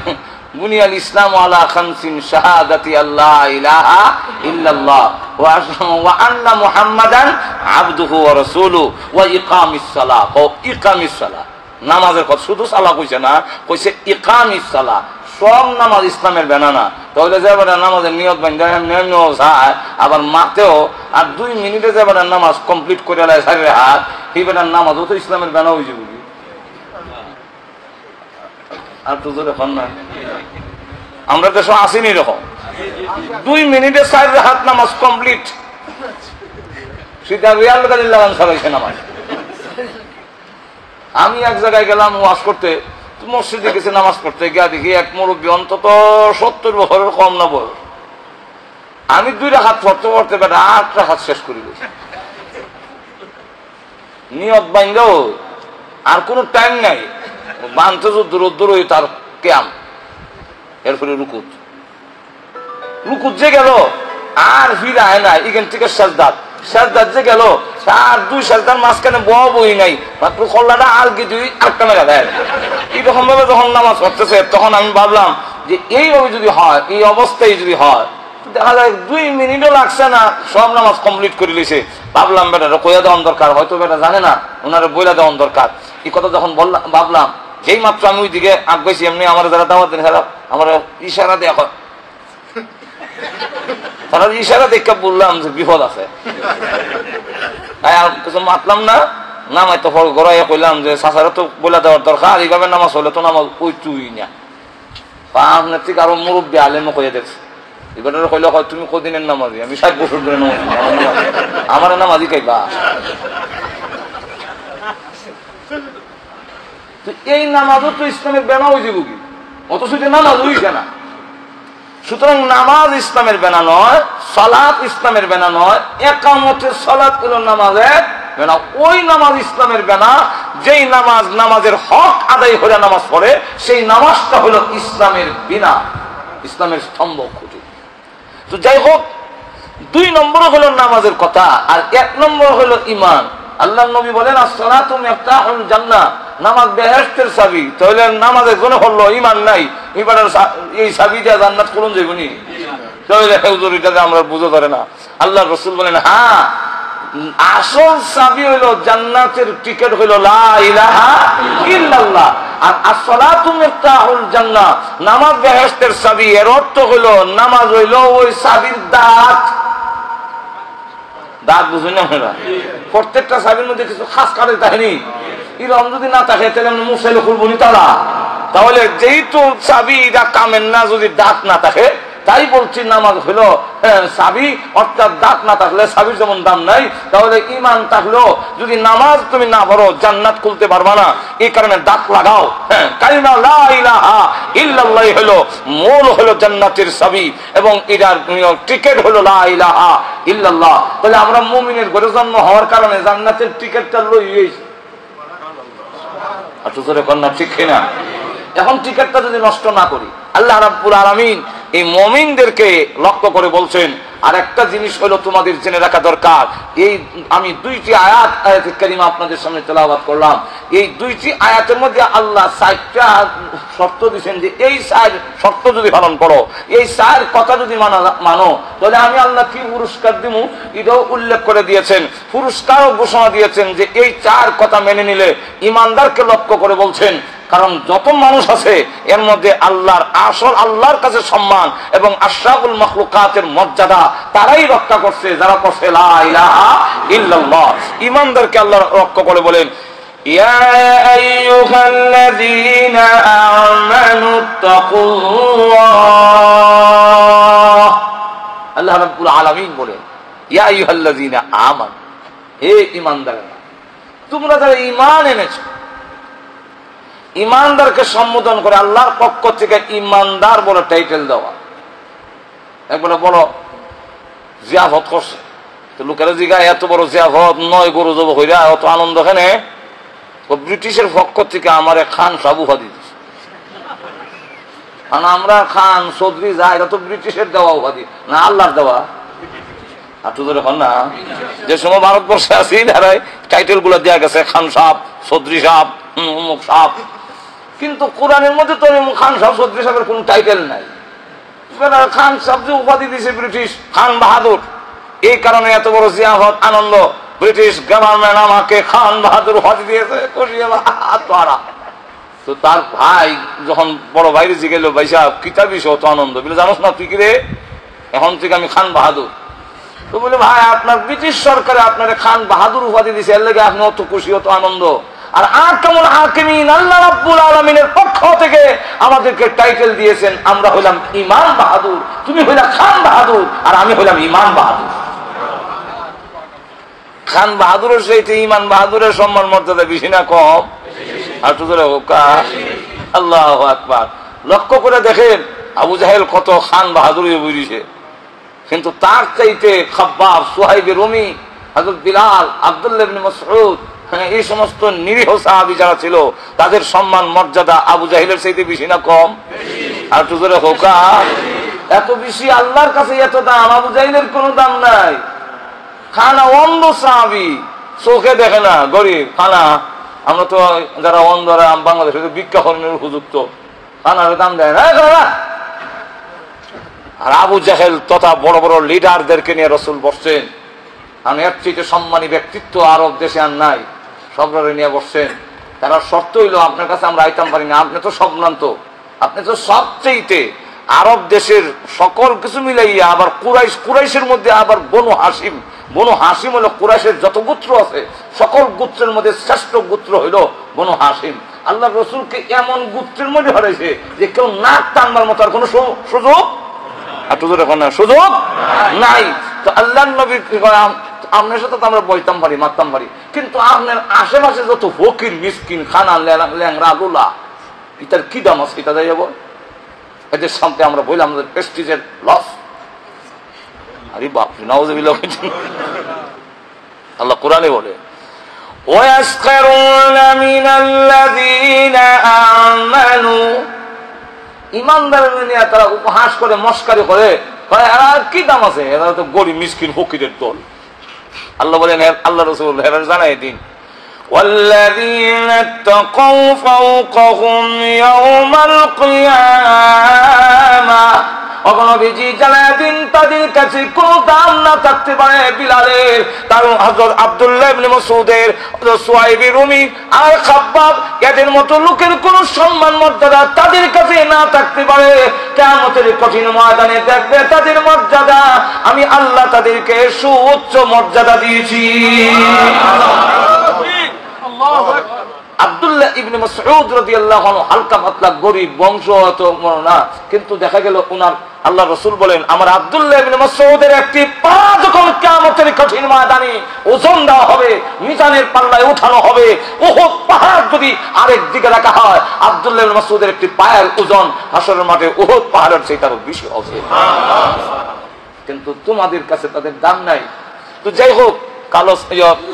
বুনিয়াল ইসলাম আলা খামসিন শাহাদাতি আল্লাহ ইলাহা ইল্লাল্লাহ ওয়া আন্না মুহাম্মাদান আবদুহু ওয়া রাসূলুহু ওয়া ইকামিস সালাহ। ও ইকামিস সালাহ, নামাজের কথা শুধু সালাহ কইছে না, কইছে ইকামিস সালাহ। সব নামাজ ইসলামের বানানা। তাহলে যে এবার নামাজের নিয়ত বান্ধা এমনিও যায়, আবার মাতেও আর 2 মিনিটে যে এবার নামাজ কমপ্লিট করে লাই সারে হাত, এই বেটার নামাজও তো ইসলামের বানা হয়েছে বুঝি। আর তো এখন না, আমরা দেশ আসিনি এরকম 2 মিনিটে 4 হাত নামাজ কমপ্লিট। সেটা রিয়াল লাগান সবাইছে নামাজ। আমি এক জায়গায় গেলাম ওয়াজ করতে, মসজিদে গেছে নামাজ পড়তে, গিয়া দেখি এক মুরব্বী অন্তত 70 বছরের কম না বয়স। আমি 2 রাকাত পড়তে পড়তে বেটা 8 রাকাত শেষ করে দিয়েছি। নিয়ত বাইন্দাও আর কোনো টাইম নাই, বানতে দূর তার ক্যাম। এরপরে রুকুত যে গেল আর ফিরে আয় না, এখান থেকে সাজদাত যে গেল আর 2 সাজদার মাঝখানে বই নাই, মাত্র খোল্লাটা আর কি 2-8টা মেলা দেয়। এরকম ভাবে যখন নামাজ পড়তেছে তখন আমি ভাবলাম যে এইভাবে যদি হয়, এই অবস্থায় যদি হয়, দেখা যায় 2 মিনিটও লাগছে না, সব নামাজ কমপ্লিট করে লিছে। ভাবলাম বেটা কইয়া দেওয়ার দরকার, হয়তো বেটা জানে না, ওনারা বইলা দেওয়ার দরকার। এই কথা যখন বললাম ভাবলাম, যেই মাত্র আমি ওই দিকে আগাইছি এমনি আমার যারা দাওয়াত দেন আমার ইশারা দেয়া, তারা ইশারা দেখে বললাম যে বিপদ আছে। আর কিছু মাতলাম না, নামাই তো গড়াইয়া কইলাম যে চাচারা তো বলে দেওয়ার দরকার, এইভাবে নামাজ হলে তো নামাজ ওই তুই না। আপনার ঠিক আরো মুরব্বী আলেমও কইয়া দেখছে, এবার কইলে হয় তুমি কদিনের নামাজি, আমি 60 বছর ধরে নামাজ, আমার নামাজি খাইবা। এই নামাজও তো ইসলামের বেনা হয়ে যাবো কি, অথচ নামাজ হইছে না। সুতরাং নামাজ ইসলামের বেনা নয়, সালাত ইসলামের বেনা নয়, একামতের সালাত হলো নামাজের বেনা। ওই নামাজ ইসলামের বেনা যেই নামাজের হক আদায় হলে নামাজ পড়ে, সেই নামাজটা হলো ইসলামের বিনা, ইসলামের স্তম্ভ খুঁটি। তো যাই হোক, 2 নম্বর হলো নামাজের কথা, আর 1 নম্বর হলো ইমান। আল্লাহ নবী বলেন আসসালাতু মিফতাহুল জান্নাহ, নামাজ বেহেশতের চাবি। তাহলে নামাজের জন্য হলো ইমান নাই, এবার এই চাবি দিয়ে জান্নাত কোন যাইবনি? তাহলে হুজুর এটা আমরা বুঝতে পারে না। আল্লাহ রাসূল বলেন হ্যাঁ, আসল চাবি হলো জান্নাতের টিকিট হলো লা ইলাহা ইল্লাল্লাহ। আর আসসালাতু মিফতাহুল জান্নাহ, নামাজ বেহেশতের চাবি। এর অর্থ হলো নামাজ হইলো ওই চাবির দাঁত। বুঝুন না আপনারা, প্রত্যেকটা চাবির মধ্যে কিছু খাস কাজের কাহিনী, এরকম যদি না থাকে তাহলে আমরা মুসাইলে খুলবো নি তালা। তাহলে যেহেতু চাবি এটা কামের না, যদি দাঁত না থাকে, তাই বলছি নামাজ হলো চাবি, অর্থাৎ দাঁত না থাকলে চাবির যেমন দাম নাই, তাহলে ইমান থাকলেও যদি নামাজ তুমি না পড়ো জান্নাত খুলতে পারবা না। এই কারণে দাঁত লাগাও। কালিমা লা ইলাহা ইল্লাল্লাহ হলো মূল, হলো জান্নাতের চাবি, এবং এটার টিকিট হলো লা ইলাহা ইল্লাল্লাহ। তাহলে আমরা মুমিনের ঘরে জন্ম হওয়ার কারণে জান্নাতের টিকিটটা লই হইছি। আর তোরে কন্যা ঠিক কিনা? এখন টিকিটটা যদি নষ্ট না করি, আল্লাহ রাব্বুল আলামিন এই মুমিনদেরকে লক্ষ্য করে বলছেন, আর একটা জিনিস হলো তোমাদের জেনে রাখা দরকার। এই আমি 2টি আয়াত কারিমা আপনাদের সামনে তেলাওয়াত করলাম। এই 2টি আয়াতের মধ্যে আল্লাহ 4টা শর্ত দিয়েছেন, যে এই 4 শর্ত যদি পালন করো, এই 4 কথা যদি মানো, তাহলে আমি আল্লাহ কি পুরস্কার দিব এটাও উল্লেখ করে দিয়েছেন। পুরস্কারও ঘোষণা দিয়েছেন যে এই 4 কথা মেনে নিলে ইমানদারকে লক্ষ্য করে বলছেন। কারণ যত মানুষ আছে এর মধ্যে আল্লাহর কাছে সম্মান এবং আশরাফুল মাখলুকাতের মর্যাদা তারাই রক্ষা করছে যারা করছে লা ইলাহা ইল্লাল্লাহ। ইমানদারকে আল্লাহ রক্ষা করে বলেন, ইয়া আইয়ুহাল্লাযীনা আমানুত্তাকুল্লাহ। আল্লাহ রাব্বুল আলামিন বলেন, ইয়া আইয়ুহাল্লাযীনা আমানু, হে ইমানদাররা, তোমরা যারা ঈমান এনেছো। ইমানদারকে সম্বোধন করে আল্লাহর পক্ষ থেকে ইমানদার বলে টাইটেল দেওয়া। একবারে বড় জিয়াফত করছে, তো লোকেরা জিগায় এত বড় জিয়াফত 9 গরু জব হইরা অত আনন্দ এখানে। ব্রিটিশের পক্ষ থেকে আমার খান সাহেব উপাধি দিচ্ছে। কারণ আমরা খান চৌধুরী যা, এটা তো ব্রিটিশের দেওয়া উপাধি না, আল্লাহর দেওয়া। আর তো এখন না, যে সময় ভারতবর্ষে আছি ধারায় টাইটেল গুলো দেওয়া গেছে, খান সাহেব, চৌধুরী সাহেব, অমুক সাহেব। কিন্তু কোরআনের মধ্যে তো খান সাহেব চৌধুরী সাহেবের কোন টাইটেল নাই। খান সাহেব যে উপাধি দিয়েছে ব্রিটিশ, খান বাহাদুর। এই কারণে এত বড় জিয়াফত আনন্দ, ব্রিটিশ গভর্নমেন্ট আমাকে খান বাহাদুর উপাধি দিয়েছে। তো তার ভাই যখন বড় ভাইরে জিগেল, ভাই সাহেব কিতাবি অত আনন্দ বলে, জানোস না তুই কি রে, এখন থেকে আমি খান বাহাদুর। তো বলে, ভাই আপনার ব্রিটিশ সরকারে আপনার খান বাহাদুর উপাধি দিয়েছে, এর লেগে আপনি অত খুশি, অত আনন্দ। আর আহকামুল হাকিমিন আল্লাহ রাব্বুল আলামিনের পক্ষ থেকে আমাদেরকে টাইটেল দিয়েছেন, আমরা হইলাম ইমাম বাহাদুর, তুমি হইলা খান বাহাদুর, আর আমি হইলাম ইমাম বাহাদুর। খান বাহাদুরের সাথে ইমান বাহাদুরের সম্মান মর্যাদা বেশি না কম? আর তো আল্লাহু আকবার। লক্ষ্য করে দেখেন আবু জাহেল কত খান বাহাদুর বুঝিছে, কিন্তু তার চাইতে খাব্বাব, সুহাইব রুমি, হযরত বিলাল, আব্দুল্লাহ ইবনে মাসউদ, এই সমস্ত নিরীহ সাহাবী যারা ছিল তাদের সম্মান মর্যাদা আবু জাহেলের চাইতে বেশি না কম? আর তো জোরে হোকা, এত বেশি আল্লাহর কাছে এত দাম, আবু জাহেলের কোনো দাম নাই। খানা অন্ধ সাহাবী, চোখে দেখে না, গরিব খানা। আমরা তো যারা অন্ধরা বাংলাদেশে ভিক্ষা কর্মের উপযুক্ত, খানার দাম দেয় না। আর আবু জাহেল তথা বড় বড় লিডারদেরকে নিয়ে রাসূল বসছেন। আমি এর চেয়ে সম্মানী ব্যক্তিত্ব আরব দেশে আর নাই, সবরে নিয়ে বসছেন। তারা শর্ত হইল আপনার কাছে আমরা আইতাম পারি না, আপনি তো সম্ভ্রান্ত, আপনি তো সবচেয়ে আরব দেশের সকল কিছু মিলাইয়া, আবার কুরাইশের মধ্যে আবার বনু হাসিম হলো কুরাইশের যত গোত্র আছে সকল গোত্রের মধ্যে শ্রেষ্ঠ গোত্র হইল বনু হাসিম। আল্লাহ রসুলকে এমন গোত্রের মধ্যে হারাইছে যে কেউ নাক টানবার মতো আর কোনো সুযোগ সুযোগ নাই। তো আল্লাহ নবী আপনার সাথে তো আমরা বলতাম পারি, মারতাম পারি, কিন্তু আপনার আশেপাশে যত ফকির মিসকিন খানা ল্যাংরা লুলা, এটার কি দাম আছে? এটা যাই যাব এদের সামনে আমরা বললাম আমাদের প্রেস্টিজের লস। আরে বাপরে, নাউযুবিল্লাহ। আল্লাহ কোরআনে বলে ওয়াসখারুনা মিনাল্লাযীনা আমানু, ইমানদারদের নিয়ে তারা উপহাস করে, মস্কারি করে, আর কি দাম আছে, এরা তো গরিব মিসকিন ফকিরের দল। আল্লাহ বলেন, আল্লাহ রাসূল এরা জানাই দিন, ওয়াল্লাযীনা তাকাউ ফাওকাহুম ইয়াওমাল কিয়ামাহ, অগণবিজি জানায় দিন তাদের কাছে কোনো দাম না থাকতে পারে বিলালের, তার হযরত আব্দুল্লাহ ইবনে মাসউদের, হযরত সুহাইব রুমি আর খাব্বাব, এদের মতো লোকের কোনো সম্মান মর্যাদা তাদের কাছে না থাকতে পারে। কিয়ামতের কঠিন ময়দানে দেখবে তাদের মর্যাদা আমি আল্লাহ তাদেরকে সুউচ্চ মর্যাদা দিয়েছি। আল্লাহু আকবার। আব্দুল্লাহ ইবনে মাসউদ রাদিয়াল্লাহু আনহু হালকা পাতলা গরিব বংশ তো না, কিন্তু দেখা গেল ওনার আল্লাহ রাসূল বলেন আমার আব্দুল্লাহ ইবনে মাসউদের একটি পা যখন কিয়ামতের কঠিন ময়দানে ওজন দেওয়া হবে, মিজানের পাল্লায় উঠানো হবে, উহুদ পাহাড় যদি আরেক দিকে রাখা হয়, আব্দুল্লাহ ইবনে মাসউদের একটি পায়ের ওজন হাসরের মাঠে উহুদ পাহাড়ের চেয়ে আরো বেশি হবে। কিন্তু তোমাদের কাছে তাদের দাম নাই। তো যাই হোক, কালো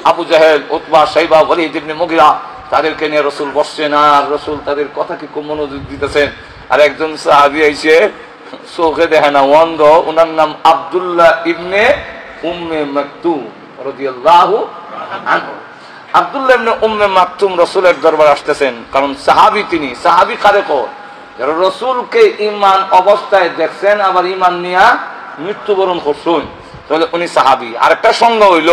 আবু জাহেল, উতবা, শাইবা, ওয়ালিদ ইবনে মুগিরা তাদেরকে নিয়ে রাসূল বসছেন, আর রাসূল তাদের কথা কি খুব মনোযোগ দিতেছেন। আর একজন সাহাবী আইছে, চোখে দেখে না, অন্ধ, ওনার নাম আব্দুল্লাহ ইবনে উম্মে মাকতুম রাদিয়াল্লাহু আনহু। আব্দুল্লাহ ইবনে উম্মে মাকতুম রাসূলের দরবারে আসতেছেন, কারণ সাহাবী তিনি। সাহাবী কারে কয়? যারা রাসূলকে ঈমান অবস্থায় দেখছেন আবার ঈমান নিয়ে মৃত্যুবরণ করছেন, তাহলে উনি সাহাবী। আরেকটা সংজ্ঞা হইল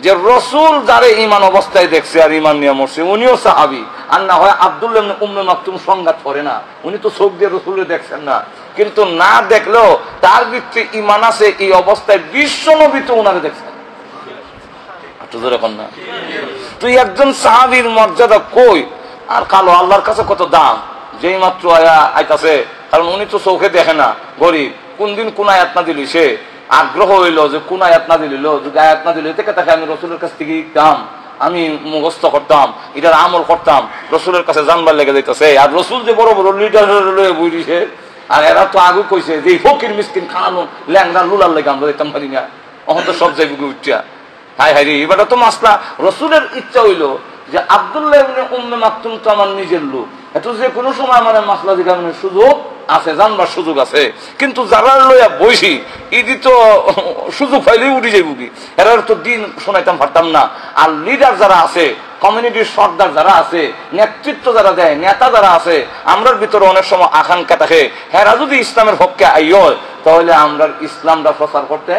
যে রাসূল যারে ঈমান অবস্থায় দেখছে আর ঈমান নিয়ে মরছে উনিও সাহাবী। আর না হয় আব্দুল্লাহ ইবনে উম্মে মাকতুম সংজ্ঞা করে না, উনি তো চোখ দিয়ে রাসূলকে দেখছেন না, কিন্তু না দেখলেও তার ভিতরে ঈমান আছে, এই অবস্থায় বিশ্ব নবী তো উনারে দেখছেন। না তুই একজন সাহাবীর মর্যাদা কই, আর কালো আল্লাহর কাছে কত দাম, যেই মাত্র আইতাছে, কারণ উনি তো চোখে দেখে না, গরিব, কোন দিন কোন আয়াত না দিলি সে আগ্রহ হইলো যে কোন আয়াত না দিল, যদি আয়াত না দিল থেকে তাকে আমি রসুলের কাছ থেকে দাম আমি মুখস্থ করতাম, এটার আমল করতাম, রসুলের কাছে জানবার লেগে যাইতেছে। আর রসুল যে বড় বড় লিডার বুঝিছে, আর এরা তো আগে কইছে যে ফকির মিসকিন খানো ল্যাংরা লুলার লেগে আমরা দেখতাম পারি না, অহন তো সব যাইব উঠা। হাই হাই রে, এবার তো মাসলা রসুলের ইচ্ছা হইলো যে আব্দুল্লাহ ইবনে উম্মে মাকতুম তো আমার নিজের লোক, এত যে কোনো সময় মানে মাসলা জিজ্ঞাসার সুযোগ আছে, জানবার সুযোগ আছে, কিন্তু যারা লইয়া বইছি ইদি তো সুযোগ পাইলেই উঠে যাইব কি, এরা তো দিন শোনাইতাম পারতাম না। আর লিডার যারা আছে, কমিউনিটির সর্দার যারা আছে, নেতৃত্ব যারা দেয়, নেতা যারা আছে, আমরার ভিতরে অনেক সময় আকাঙ্ক্ষা থাকে, এরা যদি ইসলামের পক্ষে আই হয় তাহলে আমরা ইসলামটা প্রচার করতে।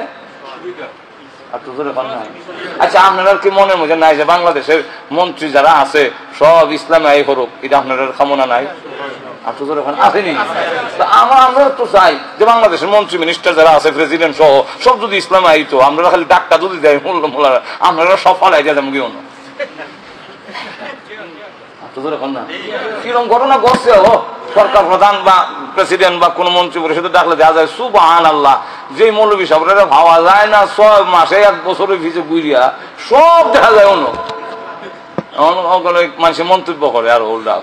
আচ্ছা, আপনার কি মনে মধ্যে নাই যে বাংলাদেশের মন্ত্রী যারা আছে সব ইসলামে আই করুক, এটা আপনার কামনা নাই? আসেনি। আমরা তো চাই যে বাংলাদেশের মন্ত্রী মিনিস্টার যারা আছে, প্রেসিডেন্ট সহ সব যদি ইসলামে আইতো, আমরা খালি ডাক্তার যদি দেয় মোল্লা, আপনারা সব ফালাই দিয়ে দেবো কেউ না। কিরকম ঘটনা ঘটছে, সরকার প্রধান বা প্রেসিডেন্ট বা কোন মন্ত্রী পরিষদে ডাকলে দেখা যায় সুবহানাল্লাহ, যে মৌলবী সাহেবরা ভাবা যায় না 6 মাসে 1 বছরের ভিজে বুঝিয়া সব দেখা যায় অন্য। মানুষের মন্তব্য করে আর উল্টা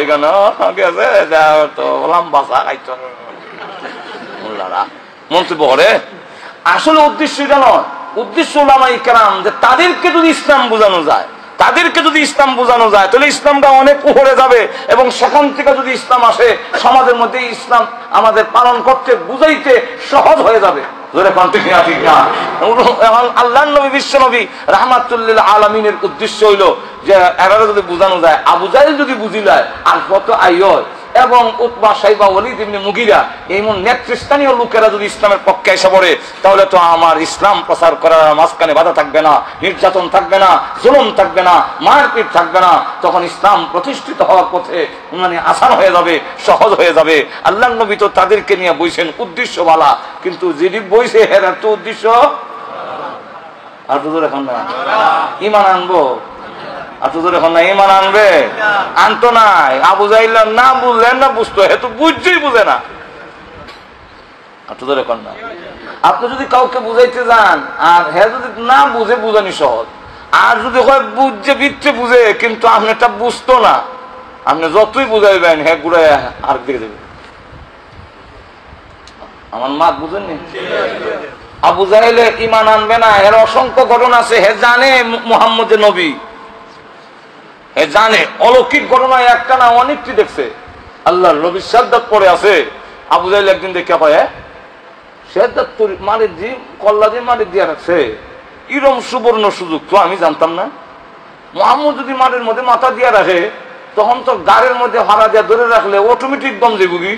এখানে মন্তব্য করে। আসলে উদ্দেশ্য এটা নয়, উদ্দেশ্য ওলামায়ে কেরাম যে তাদেরকে যদি ইসলাম বোঝানো যায়, তাদেরকে যদি ইসলাম বোঝানো যায় তাহলে ইসলামটা অনেক উপরে যাবে এবং সেখান থেকে যদি ইসলাম আসে সমাজের মধ্যে ইসলাম আমাদের পালন করতে বুঝাইতে সহজ হয়ে যাবে। আল্লাহর নবী বিশ্ব নবী রাহমাতুল্লিল আলামিনের উদ্দেশ্য হইল যে এরা যদি বোঝানো যায়, আবু জাহেল যদি বুঝিলায় আর কত আইয় এবং উতবা সাইবা ওয়ালিদ ইবনে মুগিরা এমন নেতৃস্থানীয় লোকেরা যদি ইসলামের পক্ষে এসে পড়ে তাহলে তো আমার ইসলাম প্রচার করার মাঝখানে বাধা থাকবে না, নির্যাতন থাকবে না, জুলুম থাকবে না, মারপিট থাকবে না। তখন ইসলাম প্রতিষ্ঠিত হওয়ার পথে মানে আসান হয়ে যাবে, সহজ হয়ে যাবে। আল্লাহর নবী তো তাদেরকে নিয়ে বইছেন উদ্দেশ্য বালা, কিন্তু যেটি বইছে এর তো উদ্দেশ্য আর তো এখন না ঈমান আনবো ইমান আনবে, আনতো নাই। আবু জাহেল না বুঝলেন না বুঝতো, হে তো বুঝছেই বুঝে না। আপনি যদি কাউকে বুঝাইতে যান আর হ্যাঁ যদি না বুঝে বুঝানি সহজ, আর যদি হয় বুঝছে বিচ্ছে বুঝে কিন্তু আপনি একটা বুঝতো না, আপনি যতই বুঝাইবেন হ্যাঁ ঘুরে আর দিকে দেবে। আমার মাত বুঝেননি? আবু জাহেলে ইমান আনবে না, এর অসংখ্য ঘটনা আছে। হে জানে মুহাম্মদ নবী, হে জানে অলৌকিক ঘটনা একটা না অনেকটি দেখছে। আল্লাহর নবী শাহাদাত পড়ে আছে, আবু জাহেল একদিন দেখে পায় শাহাদাত মারি দি কল্লা দিয়ে মারি দিয়ে রাখছে। এরকম সুবর্ণ সুযোগ তো আমি জানতাম না। মুহাম্মদ যদি মাটির মধ্যে মাথা দিয়ে রাখে তখন তো গাড়ির মধ্যে ভাড়া দিয়ে ধরে রাখলে অটোমেটিক দম যাইব কি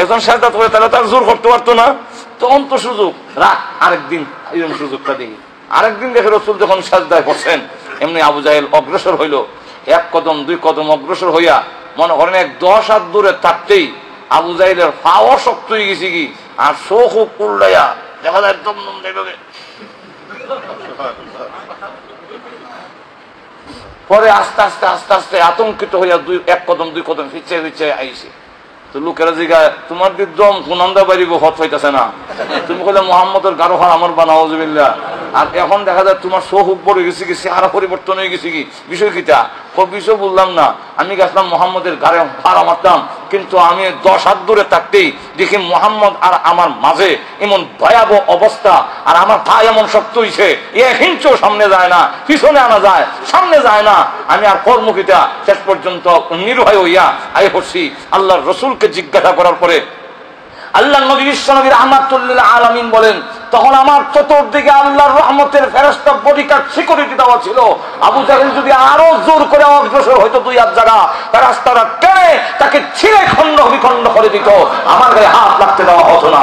একজন শাহাদাত করে তাহলে তার জোর করতে পারতো না। তখন তো সুযোগ রাখ, আরেকদিন এরকম সুযোগটা দেখি। আরেকদিন দেখে রাসূল যখন সাজদায় পড়ছেন এমনি আবু জাহেল অগ্রসর হইল, এক কদম দুই কদম অগ্রসর হইয়া মনে করেন 10 হাত দূরে থাকতেই আবু জাহেলের পাও শক্ত হয়ে গেছে কি আর চোখ কুল্লাইয়া দেখা যায় একদম পরে আস্তে আস্তে আস্তে আস্তে আতঙ্কিত হইয়া এক কদম দুই কদম ফিচ্ছে ফিচ্ছে আইসে। তো লোকেরা জিগায় তোমার কি দম কুনন্দা বাড়িব হত হইতেছে না, তুমি কইলে মুহাম্মদের গারো হার আমার বানাউজুবিল্লাহ। আর এখন দেখা যায় তোমার চোখ পড়ে গেছে কি, চেহারা পরিবর্তন হয়ে গেছে কি, বিষয় কিটা? বিষয় বললাম না, আমি গেছিলাম মুহাম্মদের গাড়ে হারা মারতাম, কিন্তু আমি 10 হাত দূরে থাকতেই দেখি মুহাম্মদ আর আমার মাঝে এমন ভয়াবহ অবস্থা, আর আমার পা এমন শক্ত হয়েছে 1 ইঞ্চও সামনে যায় না, পিছনে আনা যায়, সামনে যায় না। আমি আর কর্মকিটা শেষ পর্যন্ত নির্ভয় হইয়া আই হচ্ছি। আল্লাহর রাসূলকে জিজ্ঞাসা করার পরে আল্লাহর নবী বিশ্ব নবী রাহমাতুল্লিল আলামিন বলেন, তখন আমার চতুর্দিকে আল্লাহর রহমতের ফেরেশতা বডিগার্ড সিকিউরিটি দেওয়া ছিল। আবু জাহেল যদি আরো জোর করে অগ্রসর হইতো 2 হাত জায়গা, ফেরেশতারা টেনে তাকে ছিঁড়ে খণ্ড বিখণ্ড করে দিত, আমার গায়ে হাত লাগতে দেওয়া হতো না।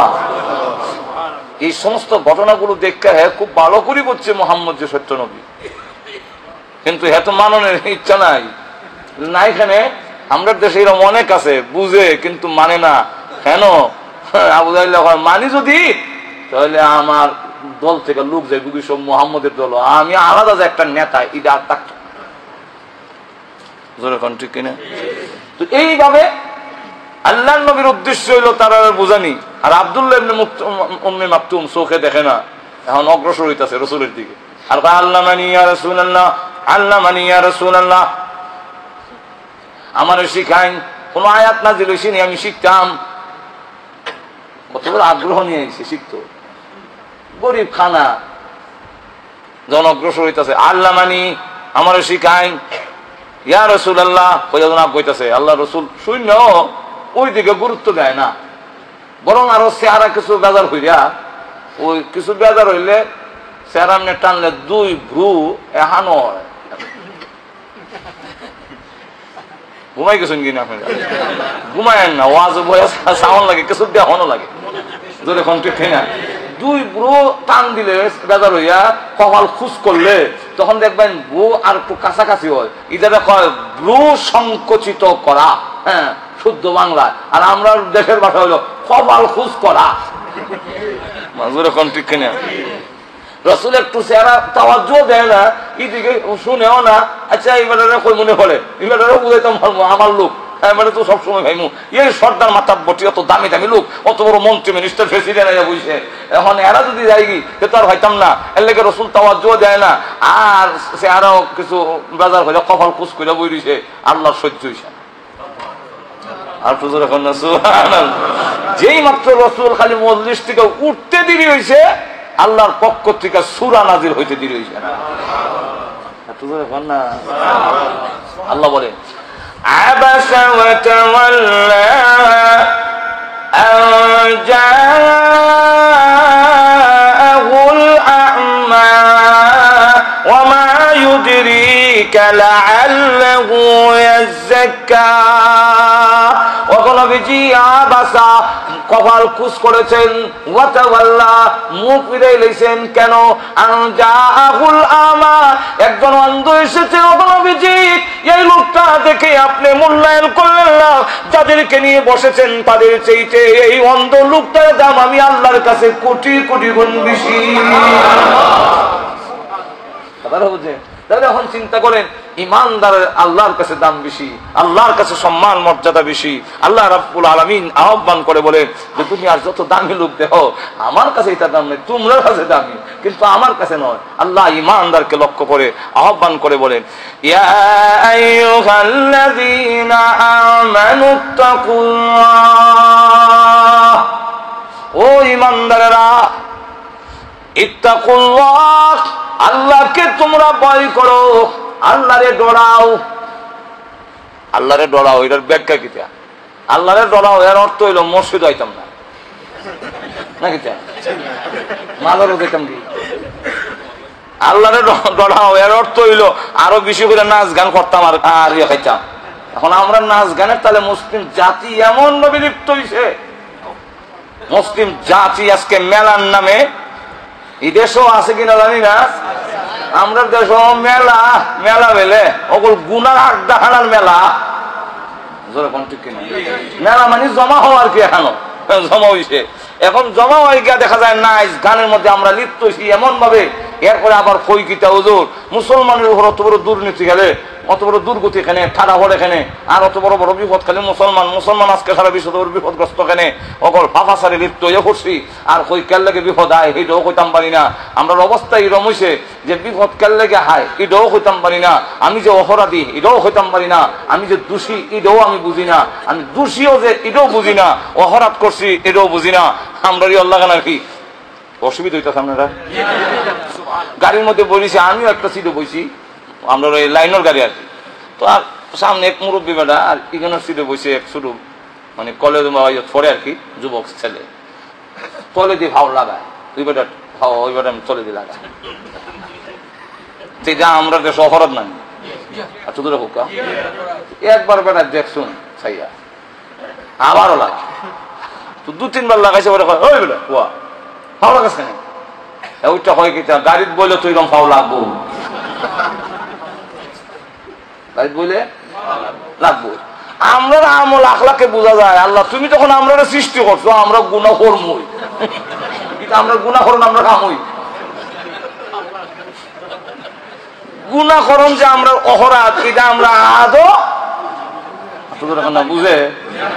এই সমস্ত ঘটনাগুলো দেখে হ্যাঁ খুব ভালো করে বলছে মুহাম্মদ যে সত্য নবী, কিন্তু হ্যাঁ তো মাননের ইচ্ছা নাই না। এখানে আমরা দেশে এরকম অনেক আছে বুঝে কিন্তু মানে না। কেন? আবু জাহেল মানি যদি তাহলে আমার দল থেকে লোক যায় বুঝি সব মুহাম্মদের দল, আমি আলাদা যে একটা নেতা এটা থাকতো ঠিক কিনা? তো এইভাবে আল্লাহর নবীর উদ্দেশ্য হইলো তারা বোঝানি। আর আব্দুল্লাহ ইবনে উম্মে মাকতুম চোখে দেখে না, এখন অগ্রসর হইতাছে রাসূলের দিকে। আর আল্লাহ মানি ইয়া রাসূলুল্লাহ, আল্লাহ মানি ইয়া রাসূলুল্লাহ, আমার শিখাইন। কোন আয়াত নাযিল হইছে নি আমি শিখতাম। কত বড় আগ্রহ নিয়ে এসে শিখতো। গরিব খানা যখন অগ্রসর হইতাছে আল্লাহ মানি আমার শিখাইন ইয়া রাসূলুল্লাহ কইতাছে। আল্লাহ রাসূল শূন্য ওই দিকে গুরুত্ব দেয় না, বরং আরো চেহারা কিছু বেজার হইয়া ওই কিছু বেজার হইলে চেহারা এমনি টানলে 2 ভ্রু এহানো হয়। ঘুমাই গেছেন কিনা আপনারা? ঘুমায়েন না, ওয়াজ বয়স সাউন্ড লাগে, কিছু দেখানো লাগে জোরে কোন ঠিক না। 2 ভ্রু টান দিলে বেজার হইয়া কপাল খুশ করলে তখন দেখবেন ভ্রু আর একটু কাছাকাছি হয়, এটা কয় ভ্রু সংকুচিত করা। হ্যাঁ, শুদ্ধ বাংলা। আর আমরা দেশের ভাষা হলো কপাল খুশ করা। জোরে কোন ঠিক কিনা? রাসূল একটু চেহারা তাওয়াজ্জু দেয় না, এদিকে শুনেও না। আচ্ছা এবারে কই মনে পড়ে, এবারে বুঝাইতাম আমার লোক মানে তো সবসময় ভাইমু এই সর্দার মাথা বটি, অত দামি দামি লোক, অত বড় মন্ত্রী মিনিস্টার প্রেসিডেন্ট বুঝছে, এখন এরা যদি যাইগি তো আর হইতাম না, এর লেগে রসুল তাওয়াজ্জুহ দেয় না। আর সে আরো কিছু বাজার হইলে কপাল কুচ করে বই দিছে, আল্লাহর সহ্য হইছে না। আর হুজুর এখন না সুবহানাল্লাহ, যেই মাত্র রাসূল খালি মজলিস থেকে উঠতে দেরি হইছে, আল্লাহর পক্ষ থেকে সূরা নাযিল হইতে দেরি হইছে না। হুজুর এখন না আল্লাহ বলে আবাসা ওয়া তাওয়াল্লা আন জাআহুল আ'মা ওয়া মা ইউদরিকা লাআল্লাহু ইয়াযাক্কা। কপাল কুচ করেছেন, মুখ ফিরে লইছেন কেন? একজন অন্ধ এসেছে, এই লোকটা দেখে আপনি মূল্যায়ন করলেন না। যাদেরকে নিয়ে বসেছেন তাদের চাইতে এই অন্ধ লোকটার দাম আমি আল্লাহর কাছে কোটি কোটি গুণ বেশি। তাহলে এখন চিন্তা করেন, ইমানদারের আল্লাহর কাছে দাম বেশি, আল্লাহর কাছে সম্মান মর্যাদা বেশি। আল্লাহ রাব্বুল আলামিন আহ্বান করে বলে যে দুনিয়ার যত দামি লোক দেখো, আমার কাছে এটা দাম নেই, তোমরা কাছে দামি, কিন্তু আমার কাছে নয়। আল্লাহ ইমানদারকে লক্ষ্য করে আহ্বান করে বলেন, ইয়া আইয়ুহাল্লাযীনা আমানুত্তাকুল্লাহ, ও ইমানদারেরা, ইত্তাকুল্লাহ, আল্লাহকে তোমরা ভয় করো, আল্লাহরে ডরাও। আল্লাহরে ডরাও, এটার ব্যাখ্যা কি? আল্লাহরে ডরাও এর অর্থ হইল মসজিদ হইতাম না, নাকি মাজারও যেতাম কি? আল্লাহরে ডরাও এর অর্থ হইল আরো বেশি করে নাচ গান করতাম আর ইয়ে খাইতাম। এখন আমরা নাচ গানের তাহলে মুসলিম জাতি এমন ভাবে লিপ্ত হইছে, মুসলিম জাতি আজকে মেলার নামে, এই দেশও আছে কিনা জানি না, আমরা দেশ মেলা মেলা বেলে ওগুলো গুনার আড্ডা হানার মেলা, মেলা মানে জমা হওয়ার কি, এখনো জমা হয়েছে। এখন জমা হয়ে গিয়া দেখা যায় নাচ গানের মধ্যে আমরা লিপ্ত হয়েছি এমন ভাবে। এরপরে আবার কই কিতা হুজুর, মুসলমানের উপর অত বড় দুর্নীতি গেলে, অত বড় দুর্গতি এখানে, ঠাড়া ভর এখানে, আর অত বড় বড় বিপদ খালি মুসলমান আজকে সারা বিশ্ব বিপদগ্রস্ত এখানে, অকল ফাফাসারে লিপ্ত হয়ে করছি। আর কই কেল লেগে বিপদ আয় এটাও কইতাম পারি না। আমরা অবস্থা এরম হয়েছে যে বিপদ কেল লেগে হায় এটাও কইতাম পারি না। আমি যে অপরাধী এটাও কইতাম পারি না। আমি যে দোষী এটাও আমি বুঝি না। আমি দোষীও যে এটাও বুঝি না। অপরাধ করছি এটাও বুঝি না। আমরা আল্লাহ আর কি অসুবিধা হইতেছে। আপনারা গাড়ির মধ্যে বলেছি, আমিও একটা সিটে বইছি, আমরা ওই লাইনের গাড়ি আর কি। তো আর সামনে এক মুরব্বী বেটা, আর এখানের সিটে বসে এক ছোট মানে কলেজ পড়ে আর কি, যুবক ছেলে, তলে দিয়ে ভাও লাগায়। তুই বেটা ভাও, ওই বেটা আমি তলে দিয়ে লাগাই। যা আমরা দেশে অপরাধ নাই, আচ্ছা তোরা হোক একবার বেটা দেখছুন ছাইয়া, আবারও লাগা। তো দু তিনবার লাগাইছে, ওটা ওই বেটা ওয়া ভাও লাগাস কেন? ওইটা হয় কি গাড়ির বললে তো এরকম ভাও লাগবো, গাড়ির বললে লাগবো। আমরা আমল আখলাকে বোঝা যায়। আল্লাহ তুমি তখন আমরা সৃষ্টি করছো, আমরা গুনাহ করমই, আমরা গুনাহ করুন, আমরা কামই গুনাহ করুন যে আমরা অপরাধ, এটা আমরা আদৌ বুঝে।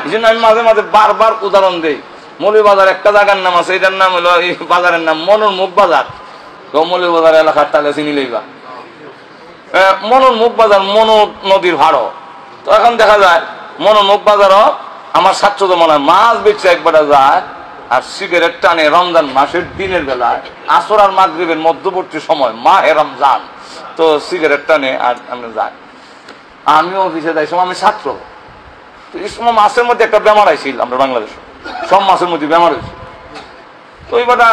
এই জন্য আমি মাঝে মাঝে বারবার উদাহরণ দেই। মৌলভীবাজার একটা জায়গার নাম আছে, এটার নাম হলো, এই বাজারের নাম মনোরমুখ বাজার। মৌলভীবাজার এলাকার তাহলে চিনি লইবা। মনোরমুখ বাজার মনো নদীর ভাড়ো। তো এখন দেখা যায় মনোরমুখ বাজারও আমার ছাত্র তো মনে হয় মাছ বেচে একবার যায়, আর সিগারেট টানে রমজান মাসের দিনের বেলায়, আসর আর মাগরিবের মধ্যবর্তী সময়, মাহে রমজান, তো সিগারেট টানে আর আমরা যাই। আমিও অফিসে যাই, সময় আমি ছাত্র। তো এই সময় মাছের মধ্যে একটা বেমার আইছিল আমরা বাংলাদেশে, সব মাছের মধ্যে বেমার হয়েছে। তো ওই বেটা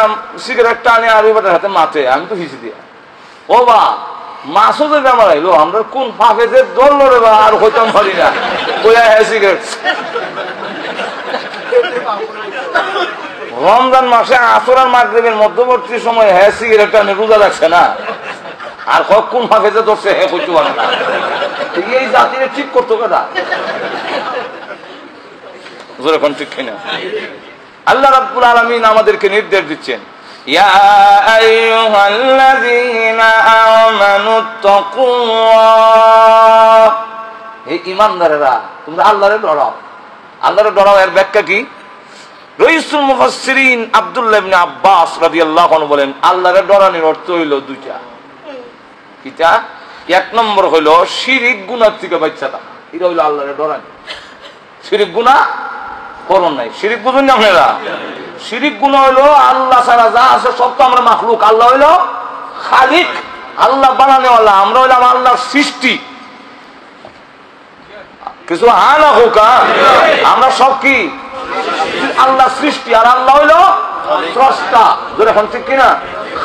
সিগারেট টানে আর ওই বেটার হাতে মাঠে, আমি তো হিসি দিয়া, ও বা মাছও যে বেমার আইলো, আমরা কোন ফাঁকে যে ধরলো রে বা, আর হইতাম পারি না। ওই সিগারেট রমজান মাসে আসর আর মাগরিবের মধ্যবর্তী সময় হ্যাঁ সিগারেট টানে রোজা রাখছে না, আর কোন ফাঁকে যে ধরছে হ্যাঁ হইতে পারে না। এই জাতিরে ঠিক করতো কেনা? ঠিক কিনা? আল্লাহ রাব্বুল আলামিন আমাদেরকে নির্দেশ দিচ্ছেন, ইয়া আইয়ুহাল্লাযীনা আমানুত্তাকুল্লাহ, এই ইমানদারেরা তোমরা আল্লাহরে ডরাও, আল্লাহরে ডরাও। এর ব্যাখ্যা কি? রাইসুল মুফাসসিরিন আব্দুল্লাহ ইবনে আব্বাস রাদিয়াল্লাহু আনহু বলেন, আল্লাহরে ডরানোর অর্থ হইল দুইটা। কিটা? এক নম্বর হইল শিরিক গুনাহ থেকে বাঁচা থাকা, এটা হইল আল্লাহরে ডরানো। শিরিক গুনাহ করুন নাই। শিরিক বুঝুন না আপনারা? শিরিক গুনাহ হইল আল্লাহ ছাড়া যা আছে সব তো আমরা মাখলুক, আল্লাহ হইল খালিক, আল্লাহ বানানেওয়ালা, আমরা হইলাম আল্লাহর সৃষ্টি। কিছু আনা হোকা, আমরা সব কি আল্লাহ সৃষ্টি, আর আল্লাহ হইল স্রষ্টা। এখন ঠিক কিনা?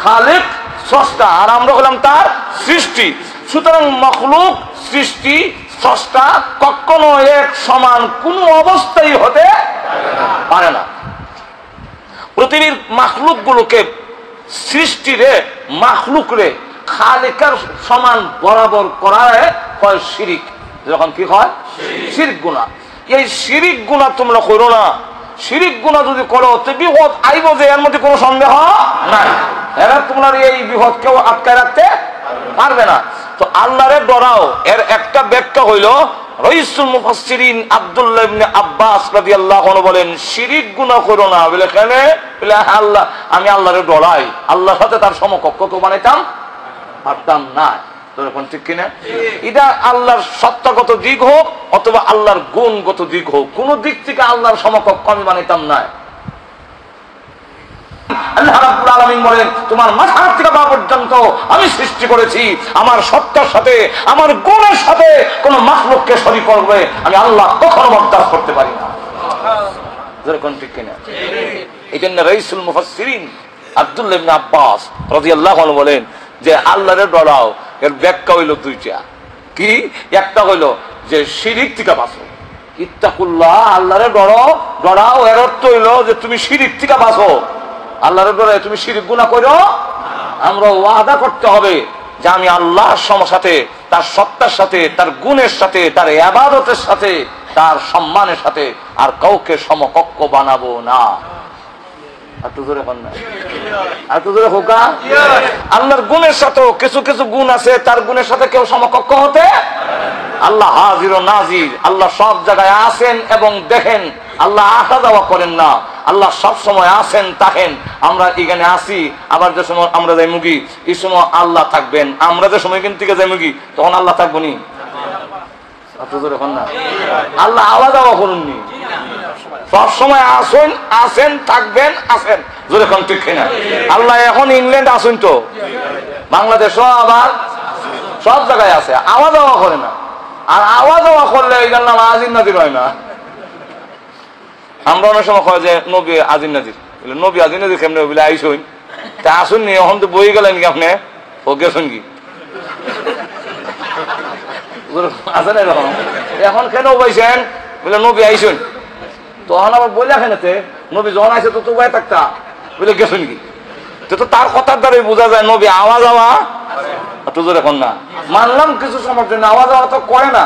খালিক স্রষ্টা, আর আমরা হলাম তার সৃষ্টি। সুতরাং মখলুক, সৃষ্টি, স্রষ্টা কখনো এক সমান কোন অবস্থায় হতে পারে না। পৃথিবীর মাখলুক গুলোকে, সৃষ্টিরে মাখলুক রে খালিকের সমান বরাবর করায় হয় শিরিক। যখন কি হয়? শিরক গুনাহ। এই শিরিক গুনাহ তোমরা করো না। শিরিক গুনাহ যদি করো তো বিপদ আইব, যে এর মধ্যে কোনো সন্দেহ নাই। এরা তোমরা এই বিপদ কেউ আটকায় রাখতে পারবে না। তো আল্লাহরে ডরাও, এর একটা ব্যাখ্যা হইল রাইসুল মুফাসসিরিন আব্দুল্লাহ ইবনে আব্বাস রাদিয়াল্লাহু আনহু বলেন, শিরিক গুনাহ করো না। বলে কেন? বলে আল্লাহ, আমি আল্লাহরে ডরাই, আল্লাহর সাথে তার সমকক্ষ কেউ বানাইতাম পারতাম না। তখন ঠিক কিনা? এটা আল্লাহর সত্তাগত দিক হোক অথবা আল্লাহর গুণগত দিক হোক, কোন দিক থেকে আল্লাহর সমকক্ষ আমি বানাইতাম না। আল্লাহ রাব্বুল আলামিন বলেন, তোমার মাথা থেকে পা পর্যন্ত আমি সৃষ্টি করেছি, আমার সত্তার সাথে, আমার গুণের সাথে কোন মাখলুককে শরীক করবে আমি আল্লাহ কখনো বরদাস্ত করতে পারি না। যেরকম ঠিক কিনা? এই জন্য রাইসুল মুফাসসিরিন আব্দুল্লাহ ইবনে আব্বাস রাদিয়াল্লাহু আনহু বলেন যে আল্লাহরে ডরাও, এর ব্যাখ্যা হইল দুইটা। কি? একটা হইল যে শিরিক থেকে বাঁচো, ইত্তাকুল্লাহ, আল্লাহরে ডরাও, এর অর্থ হইল যে তুমি শিরিক থেকে বাঁচো। আল্লাহরে ডরায় তুমি শিরিক গুনাহ করো। আমরা ওয়াদা করতে হবে যে আমি আল্লাহর সাথে, তার সত্তার সাথে, তার গুণের সাথে, তার ইবাদতের সাথে, তার সম্মানের সাথে আর কাউকে সমকক্ষ বানাবো না। আল্লাহর গুণের সাথেও কিছু কিছু গুণ আছে, তার গুণের সাথে কেউ সমকক্ষ হতে। আল্লাহ হাজির ও নাজির, আল্লাহ সব জায়গায় আছেন এবং দেখেন, আল্লাহ আসা যাওয়া করেন না, আল্লাহ সব সময় আছেন থাকেন। আমরা এখানে আসি, আবার যে সময় আমরা যাই মুগি, এই সময় আল্লাহ থাকবেন। আমরা যে সময় এখান থেকে যাই মুগি, তখন আল্লাহ থাকবো নি? আল্লাহ আওয়া যাওয়া করুননি, সব সময় আসেন, আছেন, থাকবেন, আছেন। যেরকম ঠিক কিনা? আল্লাহ এখন ইংল্যান্ড আসুন, তো বাংলাদেশও আবার সব জায়গায় আছে, আওয়া যাওয়া করে না। আর আওয়া যাওয়া করলে এই নাম আজিন নাজির হয় না। আমরা অনেক সময় কয় যে নবী আজিন নাজির, নবী আজিন নাজির কেমনে বলে আইসুন, তা আসুন নি, এখন তো বই গেলেন কি আপনি, ও গেছেন কি? আসেন এরকম, এখন কেন পাইছেন বলে নবী আইসুন, তখন আবার বই লেখেন নবী যখন আইসে তো বই থাকতা বলে গেছেন কি? তো তার কথার দ্বারাই বোঝা যায় নবী আওয়া যাওয়া তুজোর এখন না। মানলাম কিছু সময়ের জন্য আওয়া যাওয়া তো করে না,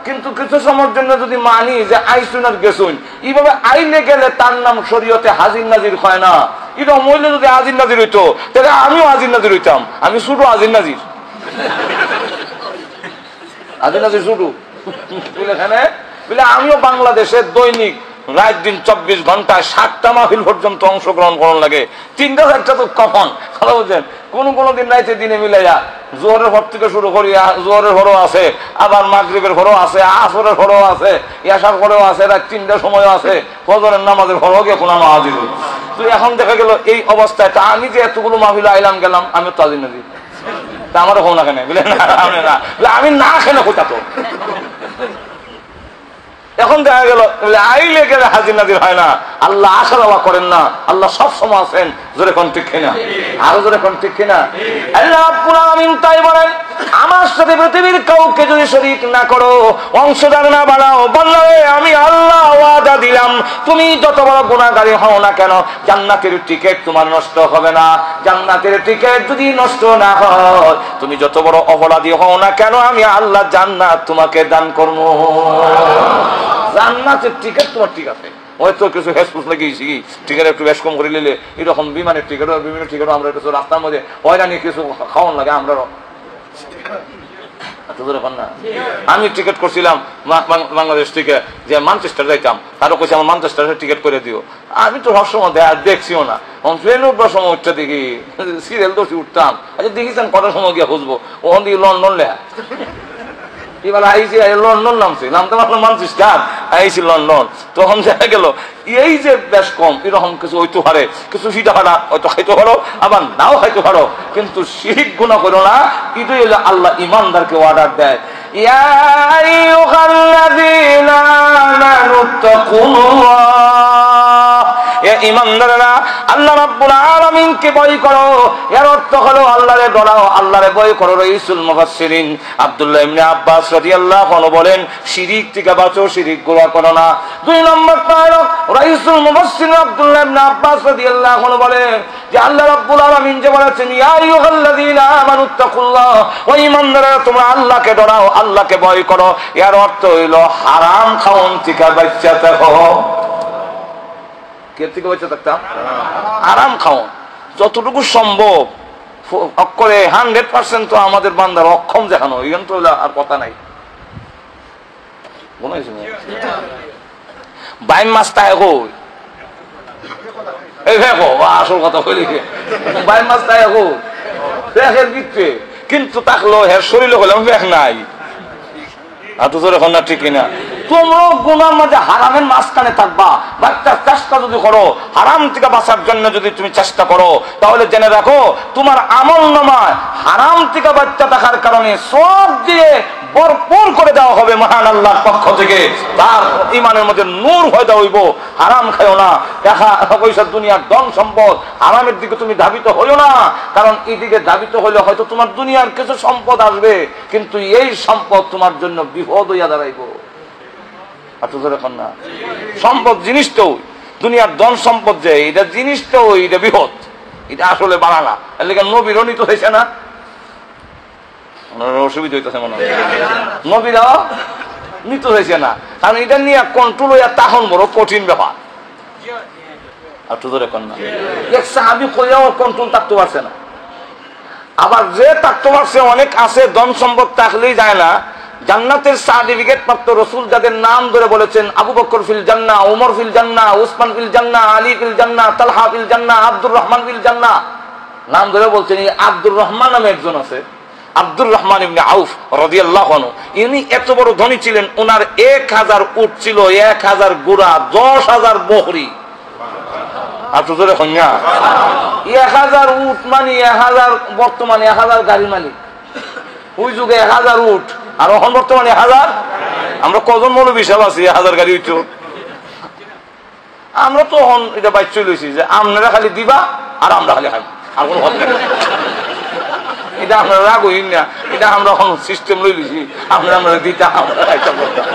কিন্তু কিছু সময়ের জন্য যদি মানি যে আইসুন আর গেছুন, এইভাবে আইলে গেলে তার নাম শরীয়তে হাজির নাজির হয় না। এটা মহিলা যদি হাজির নাজির হইতো তাহলে আমিও হাজির নাজির হইতাম, আমি শুধু হাজির নাজির, হাজির নাজির শুধু এখানে বলে আমিও বাংলাদেশের দৈনিক রাত দিন 24 ঘন্টায় 7টা মাহফিল পর্যন্ত অংশগ্রহণ করার লাগে। 3টা 4টা তো কখন কথা বলছেন, কোন দিন রাইতে দিনে মিলাইয়া জোহরের ভর থেকে শুরু করি, জোহরের ভরও আছে, আবার মাগরিবের ভরও আছে, আসরের ভরও আছে, ইয়াশার ভরও আছে, রাত 3টার সময়ও আছে, ফজরের নামাজের ভরও গিয়ে কোন হাজির। তো এখন দেখা গেল এই অবস্থায়, তা আমি যে এতগুলো মাহফিল আইলাম গেলাম, আমি তো হাজির নাজির, তা আমারও হো না কেন বলে না, আমি না খেলে কোথা তো। এখন দেখা গেল আইলে গেলে হাজির নাজির হয় না, আল্লাহ আসা যাওয়া করেন না, আল্লাহ সব সময় আছেন। জোরে কোন ঠিক কিনা? আরো জোরে কোন ঠিক কিনা? আল্লাহ রাব্বুল আলামিন তাই বলেন, আমার সাথে পৃথিবীর কাউকে যদি শরীক না করো, অংশদার না বানাও, বললে আমি আল্লাহ ওয়াদা দিলাম, তুমি যত বড় গুনাহগারী হও না কেন, জান্নাতের টিকিট তোমার নষ্ট হবে না। জান্নাতের টিকিট যদি নষ্ট না হয়, তুমি যত বড় অপরাধী হও না কেন, আমি আল্লাহ জান্নাত তোমাকে দান করব। জান্নাতের টিকিট তোমার ঠিক আছে, হয়তো কিছু হেসফুস লাগিয়েছি, টিকিট একটু বেশ কম করে নিলে, এরকম বিমানের টিকিট, বিভিন্ন টিকিট আমরা কিছু রাস্তার মধ্যে হয়রানি কিছু খাওয়ান লাগে, আমরা না? আমি টিকিট করছিলাম বাংলাদেশ থেকে যে ম্যানচেস্টার যাইতাম, তারও কইছে আমার ম্যানচেস্টারের টিকিট করে দিও। আমি তো সবসময় দেখছিও না, ট্রেনে উঠবার সময় উঠতে দেখি সিরিয়াল দোষী উঠতাম। আচ্ছা দেখিছেন কটার সময় গিয়ে খুঁজবো, ওখান দিয়ে লন্ডন লেখা। এবার আইসি লন্ডন নামছে, নামতে পারলাম ম্যানচেস্টার, আইসি লন্ডন। তখন দেখা গেল এই যে বেশ কম এরকম কিছু হইতে পারে, কিছু সিটা ভাড়া হয়তো খাইতে পারো, আবার নাও খাইতে পারো, কিন্তু শিরিক গুনাহ করো না। এটাই হলো আল্লাহ ইমানদারকে অর্ডার দেয়, ইয়া আইয়ুহাল্লাযীনা আমানুত্তাকুল্লাহ, ইমানদাররা আল্লাহ রাব্বুল আলামিনকে ভয় করো। এর অর্থ হলো আল্লাহরে ডরাও, আল্লাহরে ভয় করো। রাইসুল মুফাসসিরিন আব্দুল্লাহ ইবনে আব্বাস রাদিয়াল্লাহু আনহু বলেন, শিরিক থেকে বাঁচো, শিরিক গুনাহ করো না। দুই নম্বর পয়েন্ট, রাইসুল মুফাসসিরিন আব্দুল্লাহ ইবনে আব্বাস রাদিয়াল্লাহু আনহু বলেন যে আল্লাহ রাব্বুল আলামিন যে বলেছেন, ইয়া আইয়ুহাল্লাযীনা আমানুত্তাকুল্লাহ, ও ইমানদাররা তোমরা আল্লাহকে ডরাও, আল্লাহকে ভয় করো। এর অর্থ হইল হারাম খাওন থেকে বাঁচা থাকো। কে থেকে বেঁচে থাকতাম? আরাম খাওন যতটুকু সম্ভব অক্ষরে 100% তো আমাদের বান্দার অক্ষম দেখানো, এখন তো আর কথা নাই। বাইম মাছটা এখন এই দেখো আসল কথা বলি, বাইম মাছটা এখন ফেকের ভিতরে, কিন্তু তাকলো হের শরীরে হলাম ফেক নাই। আর তো এখন না ঠিক কিনা? তোমরাও গুনার মাঝে হারামের মাঝখানে থাকবা, বাচ্চা চেষ্টা যদি করো হারাম থেকে বাঁচার জন্য, যদি তুমি চেষ্টা করো তাহলে জেনে রাখো তোমার আমল নামায় হারাম থেকে বাচ্চা থাকার কারণে সব দিয়ে ভরপুর করে দেওয়া হবে মহান আল্লাহর পক্ষ থেকে। তার ইমানের মধ্যে নূর হয়ে দেওয়া হইব। হারাম খাইও না, দেখা পয়সা দুনিয়ার ধন সম্পদ হারামের দিকে তুমি ধাবিত হইও না, কারণ এই দিকে ধাবিত হইলে হয়তো তোমার দুনিয়ার কিছু সম্পদ আসবে, কিন্তু এই সম্পদ তোমার জন্য বিপদ হইয়া দাঁড়াইব। না, সম্পদ জিনিসটাও দুনিয়ার ধন সম্পদ যে এটা জিনিসটাও এটা বিপদ, এটা আসলে বাড়ানা। এর লেগে নবীর নিত হয়েছে না, অসুবিধা হইতেছে মনে হয়, নবীরা নিত হয়েছে না, কারণ এটা নিয়ে কন্ট্রোল হইয়া তখন বড় কঠিন ব্যাপার। আর তো ধরে কন্যা এক সাহাবী কইয়াও কন্ট্রোল থাকতে পারছে না, আবার যে থাকতে পারছে অনেক আছে, ধন সম্পদ থাকলেই যায় না। জান্নাতের সার্টিফিকেট প্রাপ্ত রাসূল যাদের নাম ধরে বলেছেন, আবু বকর ফিল জান্নাহ, ওমর ফিল জান্নাহ, উসমান ফিল জান্নাহ, আলী ফিল জান্নাহ, তালহা ফিল জান্নাহ, আব্দুর রহমান ফিল জান্নাহ, নাম ধরে বলছেন। এই আব্দুর রহমান নামে একজন আছে, আব্দুর রহমান ইবনে আউফ রাদিয়াল্লাহু আনহু। ইনি এত বড় ধনী ছিলেন, ওনার 1000 উট ছিল, 1000 ঘোড়া, 10,000 বকরি। আর তো ধরে হন্যা 1000 উট মানে 1000, বর্তমানে 1000 গাড়ি মালিক। ওই যুগে 1000 উট, আর এখন বর্তমানে 1000। আমরা কজন মৌলবী সাহেব আছি 1000 গাড়ি হইতো। আমরা তো এখন এটা বাইক চলেছি যে আপনারা খালি দিবা আর আমরা খালি খাই, আর কোনো কথা নেই। এটা আমরা রাগ হই না, এটা আমরা এখন সিস্টেম লই লিছি, আমরা দিতাম, আমরা খাইতাম করতাম।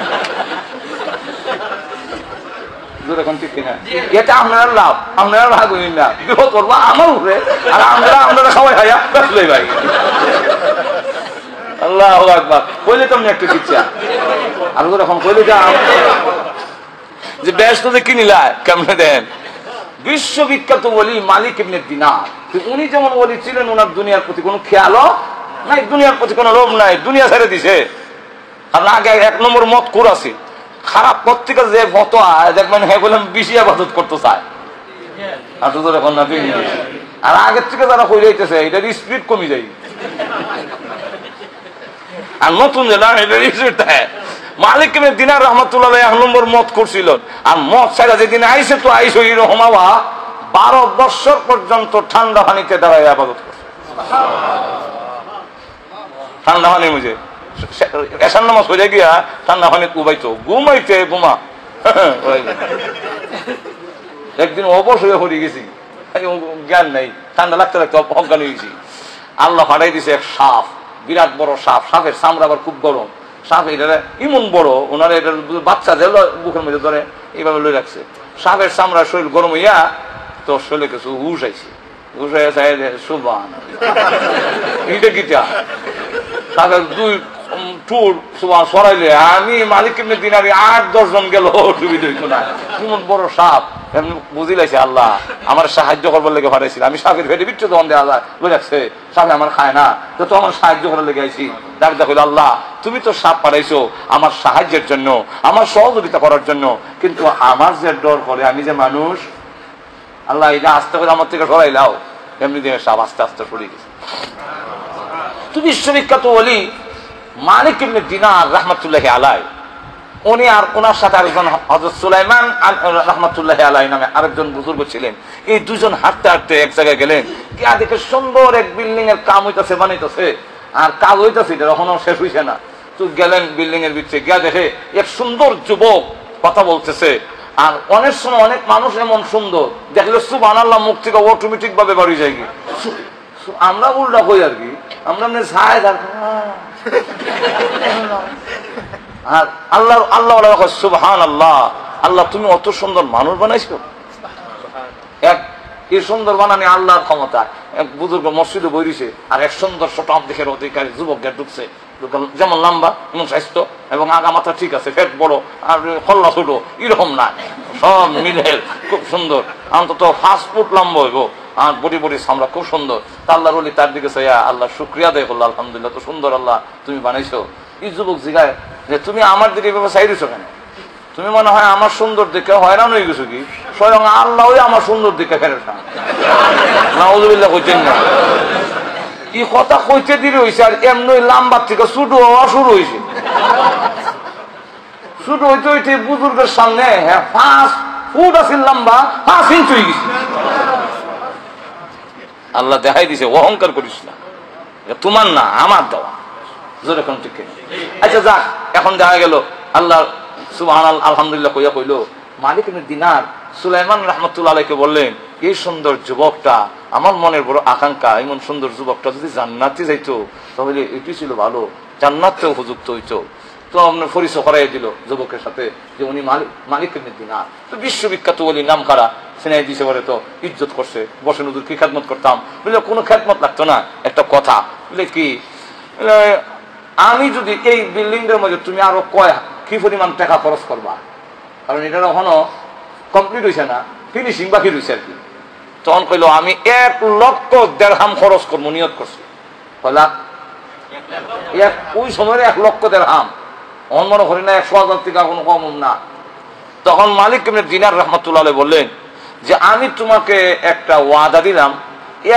এটা আপনারা লাভ, আপনারা রাগ হই না, বিপদ করবো আমার উপরে, আর আপনারা খাওয়াই খাইয়া বেসলে ভাই। আল্লাহু আকবার। কইলে তো একটা ইচ্ছা আর এখন কইলে যা যে ব্যস্ত যে কিনিলা কেমনে দেন। বিশ্ববিখ্যাত ওলি মালিক ইবনে দিনার, উনি যেমন ওলি ছিলেন, ওনার দুনিয়ার প্রতি কোনো খেয়ালও নাই, দুনিয়ার প্রতি কোনো লোভ নাই, দুনিয়া ছেড়ে দিছে। আর আগে 1 নম্বর মত কোর আছে, খারাপ পত্রিকা যে ফতোয়া দেখবেন, হ্যাঁ বললাম বেশি আবাদত করতে চায়। আর তো এখন না, আর আগের থেকে যারা কই যাইতেছে এটার স্পিড কমে যায়, আর নতুন মালিক ইবনে দিনার রাহমাতুল্লাহ 1 নম্বর মত করছিল। আর মত ছাড়া যেদিন আইসে তো আইসো এরকম বাবা 12 বছর পর্যন্ত ঠান্ডা পানিতে দাঁড়ায় আবাদত করছে। ঠান্ডা পানির মধ্যে এসার নামাজ হয়ে গিয়া ঠান্ডা পানি ঘুমাইতো, ঘুমা। একদিন অবশ্যই হয়ে গেছি, জ্ঞান নাই, ঠান্ডা লাগতে লাগতে অজ্ঞান হয়ে গেছি। আল্লাহ ফাটাই দিছে এক সাপ, বিরাট বড় সাপ, সাপের চামড়া আবার খুব গরম। সাপ এটা ইমন বড়, ওনারা এটা বাচ্চা যে বুকের মধ্যে ধরে এইভাবে লই রাখছে। সাপের চামড়া শরীর গরম হইয়া তো শরীরে কিছু হুশ আইছে, হুশ হয়ে সুবহান, এটা কিটা সাপের 2 টুর সরাইলে আমি মালিক ইবনে দিনারি 8-10 জন গেল সুবিধা হইতো না। এমন বড় সাপ বুঝিলাইছে আল্লাহ আমার সাহায্য করবার লেগে পাঠাইছিল। আমি সাপের ফেটে বিচ্ছু তখন দেওয়া যায় বুঝাচ্ছে সাপে আমার খায় না, তো আমার সাহায্য করার লেগে আইছি। ডাক দেখো আল্লাহ তুমি তো সাপ পাঠাইছো আমার সাহায্যের জন্য, আমার সহযোগিতা করার জন্য, কিন্তু আমার যে ডর করে আমি যে মানুষ, আল্লাহ এটা আস্তে করে আমার থেকে সরাইলাও। এমনি দিয়ে সাপ আস্তে আস্তে সরে গেছে। তুমি বিশ্ববিখ্যাত বলি মালিক ইবনে দিনার রাহমাতুল্লাহি আলাইহি, উনি আর ওনার সাথে আরেকজন হযরত সুলাইমান রাহমাতুল্লাহি আলাইহি নামে আরেকজন বুজুর্গ ছিলেন। এই দুজন হাঁটতে হাঁটতে এক জায়গায় গেলেন, গিয়া দেখে সুন্দর এক বিল্ডিং এর কাম হইতেছে, বানাইতেছে, আর কাজ হইতেছে, এটা এখনো শেষ হইছে না। তো গেলেন বিল্ডিং এর ভিতরে, গিয়া দেখে এক সুন্দর যুবক কথা বলতেছে। আর অনেক সময় অনেক মানুষ এমন সুন্দর দেখলে সুবহানাল্লাহ মুখ থেকে অটোমেটিক ভাবে বাড়ি যায়। কি আমরা উল্টা কই আর কি, আমরা আর আল্লাহ আল্লাহ সুবহানাল্লাহ, আল্লাহ তুমি অত সুন্দর মানুষ বানাইছো। এক এই সুন্দর বানানি আল্লাহর ক্ষমতা। এক বুজুর্গ মসজিদে বইছে, আর এক সুন্দর সটাম দেখে অধিকারী যুবক ঢুকছে, যেমন লম্বা এমন স্বাস্থ্য এবং আগা মাথা ঠিক আছে, ফেট বড় আর খল্লা ছোট, এরকম না, সব মিলে খুব সুন্দর, অন্তত 5 ফুট লম্বা হইব, আর বডি বডি সামরা খুব সুন্দর। তা আল্লাহর ওলি তার দিকে চাইয়া আল্লাহ শুকরিয়া দেয় করলো, আলহামদুলিল্লাহ তো সুন্দর আল্লাহ তুমি বানাইছো। এই যুবক জিগায় যে তুমি আমার দিকে এভাবে চাইছো কেন? তুমি মনে হয় আমার সুন্দর দিকে হয়রান হয়ে গেছো কি? স্বয়ং আল্লাহ আমার সুন্দর দিকে ফেরত নাউযুবিল্লাহ কইতেন না। এই কথা কইতে দিলে হয়েছে, আর এমনি লাম্বার থেকে ছোট হওয়া শুরু হয়েছে। ছোট হইতে হইতে বুজুর্গের সামনে 5 ফুট আছে লম্বা, 5 ইঞ্চি হয়ে গেছে। আল্লাহ দেখাই দিছে অহংকার করিস না, তোমার না আমার দেওয়া। জোরে কোন ঠিক। আচ্ছা যাক, এখন দেখা গেল আল্লাহ সুবহানাল্লাহ আলহামদুলিল্লাহ কইয়া কইলো মালিক ইবনে দিনার সুলাইমান রাহমাতুল্লাহ আলাইহিকে বললেন, এই সুন্দর যুবকটা আমার মনের বড় আকাঙ্ক্ষা, এমন সুন্দর যুবকটা যদি জান্নাতে যাইতো তাহলে এটি ছিল ভালো, জান্নাতেও উপযুক্ত হইতো। তো আপনার পরিচয় করাই দিল যুবকের সাথে যে উনি মালিক ইবনে দিনার। তো বিশ্ববিখ্যাত বলি নাম কারা সিনাই দিছে, বলে তো ইজ্জত করছে, বসে হুজুর কি খেদমত করতাম, বুঝলে কোনো খেদমত লাগতো না। একটা কথা বুঝলে কি, আমি যদি এই বিল্ডিং এর মধ্যে তুমি আরো কি পরিমাণ টাকা খরচ করবা, কারণ এটা এখনো কমপ্লিট হয়েছে না, ফিনিশিং বাকি রয়েছে আর কি। তখন কইলো আমি 1 লক্ষ দিরহাম খরচ করবো, নিয়ত করছি। ওই সময় 1 লক্ষ দিরহাম, অন মনে করি না 100,000 টাকা কোনো কম না। তখন মালিক ইবনে দিনার রাহমাতুল্লাহ আলাইহি বললেন যে আমি তোমাকে একটা ওয়াদা দিলাম,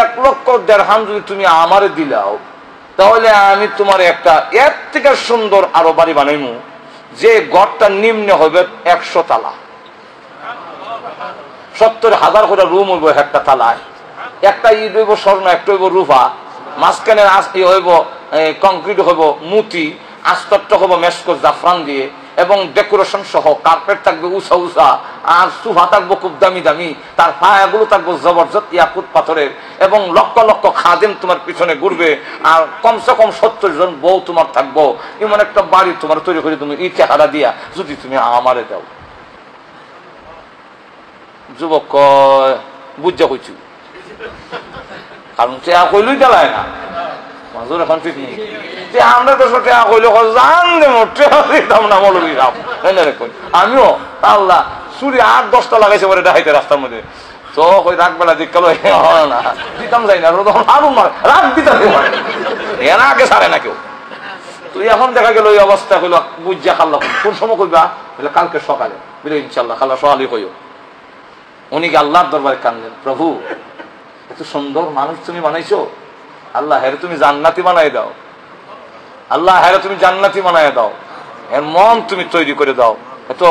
1 লক্ষ দিরহাম যদি তুমি আমারে দিলাও তাহলে আমি তোমার একটা এর থেকে সুন্দর আরো বাড়ি বানাইমু, যে ঘরটা নিম্নে হবে 100 তালা, 70,000 করে রুম হইব একটা তালায়, একটা ইট হইব স্বর্ণ, একটা হইব রূপা, মাঝখানে হইব কংক্রিট হইব মুতি, আস্তরটা হইব মেশকো জাফরান দিয়ে, এবং ডেকোরেশন সহ কার্পেট থাকবে উঁচা উঁচা, আর সোফা থাকবো খুব দামি দামি, তার পায়াগুলো থাকবো জবরদস্ত ইয়াকুত পাথরের, এবং লক্ষ লক্ষ খাদেম তোমার পিছনে ঘুরবে, আর কমসে কম 70 জন বউ তোমার থাকবো। এমন একটা বাড়ি তোমার তৈরি করে তুমি এই টাকাটা দিয়া যদি তুমি আমারে দাও। যুবক বুঝা কইছু, কারণ চেয়া কইলই চালায় না মাজুর এখন ঠিক নেই। আমরা তো টাকা কইলে জান দেব না মৌলবী রাম, আমিও আল্লাহ চুরি 8-10টা লাগাইছে পরে দেখাইতে রাস্তার মধ্যে, তো কই রাখবেলা দিকালো না দিতাম যাই না, আরো রাত দিতাম এর আগে ছাড়ে না কেউ। তো এখন দেখা গেল ওই অবস্থা হইলো, বুঝা খাল্লা কোন সময় কইবা, বলে কালকে সকালে, বলে ইনশাল্লাহ খাল্লা সকালে কইও। উনি আল্লাহর দরবারে কানলেন, প্রভু এত সুন্দর মানুষ তুমি বানাইছো, আল্লাহ হেরে তুমি জান্নাতি বানাই দাও, আল্লাহ হেরে তুমি জান্নাতি বানাই দাও, এর মন তুমি তৈরি করে দাও। এত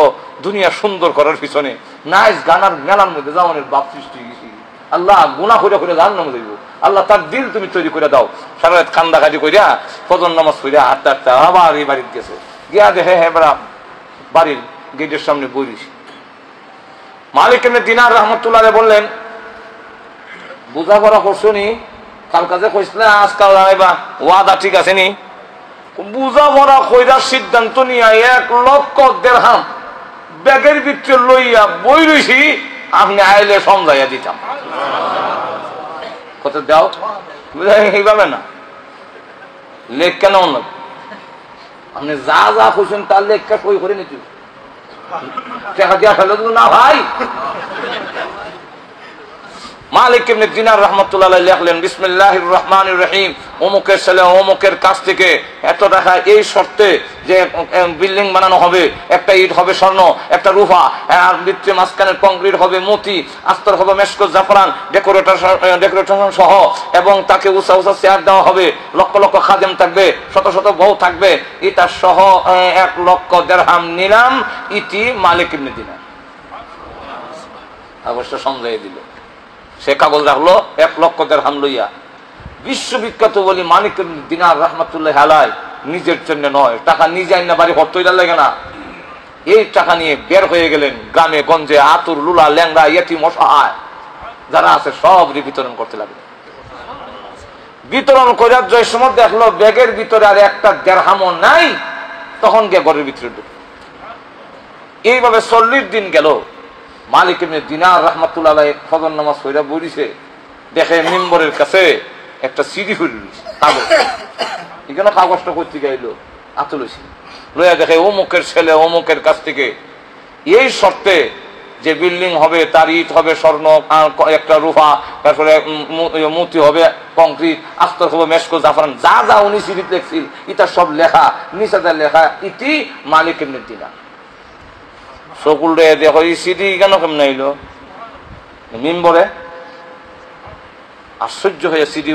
দুনিয়া সুন্দর করার পিছনে নাইস গানার মেলার মধ্যে জামানের বাপ সৃষ্টি গেছি, আল্লাহ গুনাহ করে করে জান্নাত দেব, আল্লাহ তার দিল তুমি তৈরি করে দাও। সারা রাত কান্দাকাটি কইরা ফজর নামাজ পড়িয়া হাঁটতে হাঁটতে আবার এই বাড়িতে গেছে, গিয়া দেখে বাড়ির গেটের সামনে বইরিস। মালিক ইবনে দিনার রাহমাতুল্লাহ আলাইহি বললেন, বুঝাপড়া করছো নি? কাল কাজে কইছিলে আজকাল জানাইবা, ওয়াদা ঠিক আছে নি? বুঝাপড়া কইরা সিদ্ধান্ত নিয়ে 1 লক্ষ দিরহাম ব্যাগের ভিতরে লইয়া বই রইছি, আপনি আইলে সমঝাইয়া দিতাম। কত দাও এইভাবে না, লেখ কেন আপনি যা যা খুঁজছেন তার লেখা সই করে নিতে টাকা দিয়া ফেলে দিল না ভাই। মালিক ইবনে দিনার রাহমাতুল্লাহ আলাইহি লিখলেন বিসমিল্লাহির রহমানির রহিম, অমুকের ছেলে অমুকের কাছ থেকে এত টাকা এই শর্তে যে বিল্ডিং বানানো হবে, একটা ইট হবে স্বর্ণ, একটা রূপা, আর ভিতরে মাঝখানের কংক্রিট হবে মতি, আস্তর হবে মেশকো জাফরান, ডেকোরেশন সহ, এবং তাকে উঁচা উঁচা চেয়ার দেওয়া হবে, লক্ষ লক্ষ খাদেম থাকবে, শত শত বউ থাকবে, এটা সহ 1 লক্ষ দিরহাম নিলাম। ইতি মালিক ইবনে দিনার অবশ্য সমঝাই দিল। সে কাগজ রাখলো 1 লক্ষ দিরহাম লইয়া। বিশ্ববিখ্যাত বলি মালিক ইবনে দিনার রাহমাতুল্লাহি আলাইহি নিজের জন্য নয়, টাকা নিজে আইনা বাড়ি হত্যা লাগে না, এই টাকা নিয়ে বের হয়ে গেলেন গ্রামে গঞ্জে, আতুর লুলা ল্যাংড়া ইয়েতিম অসহায় যারা আছে সব বিতরণ করতে লাগলো। বিতরণ করার যে সময় দেখলো ব্যাগের ভিতরে আর একটা দিরহামও নাই, তখন গিয়ে ঘরের ভিতরে ঢুকলো। এইভাবে 40 দিন গেল। মালিক ইবনে দিনার রাহমাতুল্লাহি আলাইহি ফজর নামাজ পড়া বইছে, দেখে মিম্বরের কাছে একটা সিডি ফুল কাগজ, এখানে কাগজটা করতে গেল আতুলছি লইয়া দেখে অমুকের ছেলে অমুকের কাছ থেকে এই শর্তে যে বিল্ডিং হবে, তার ইট হবে স্বর্ণ, একটা রূপা, তারপরে মতি হবে কংক্রিট, আস্তর হবে মেশকো জাফরান, যা যা উনি সিডিতে লেখছিল এটা সব লেখা, নিচে লেখা ইতি মালিক ইবনে দিনার। সকল রে দেখো এই সিডি কেন কেমন আইলো মিম্বরে, আশ্চর্য হয়ে সিডি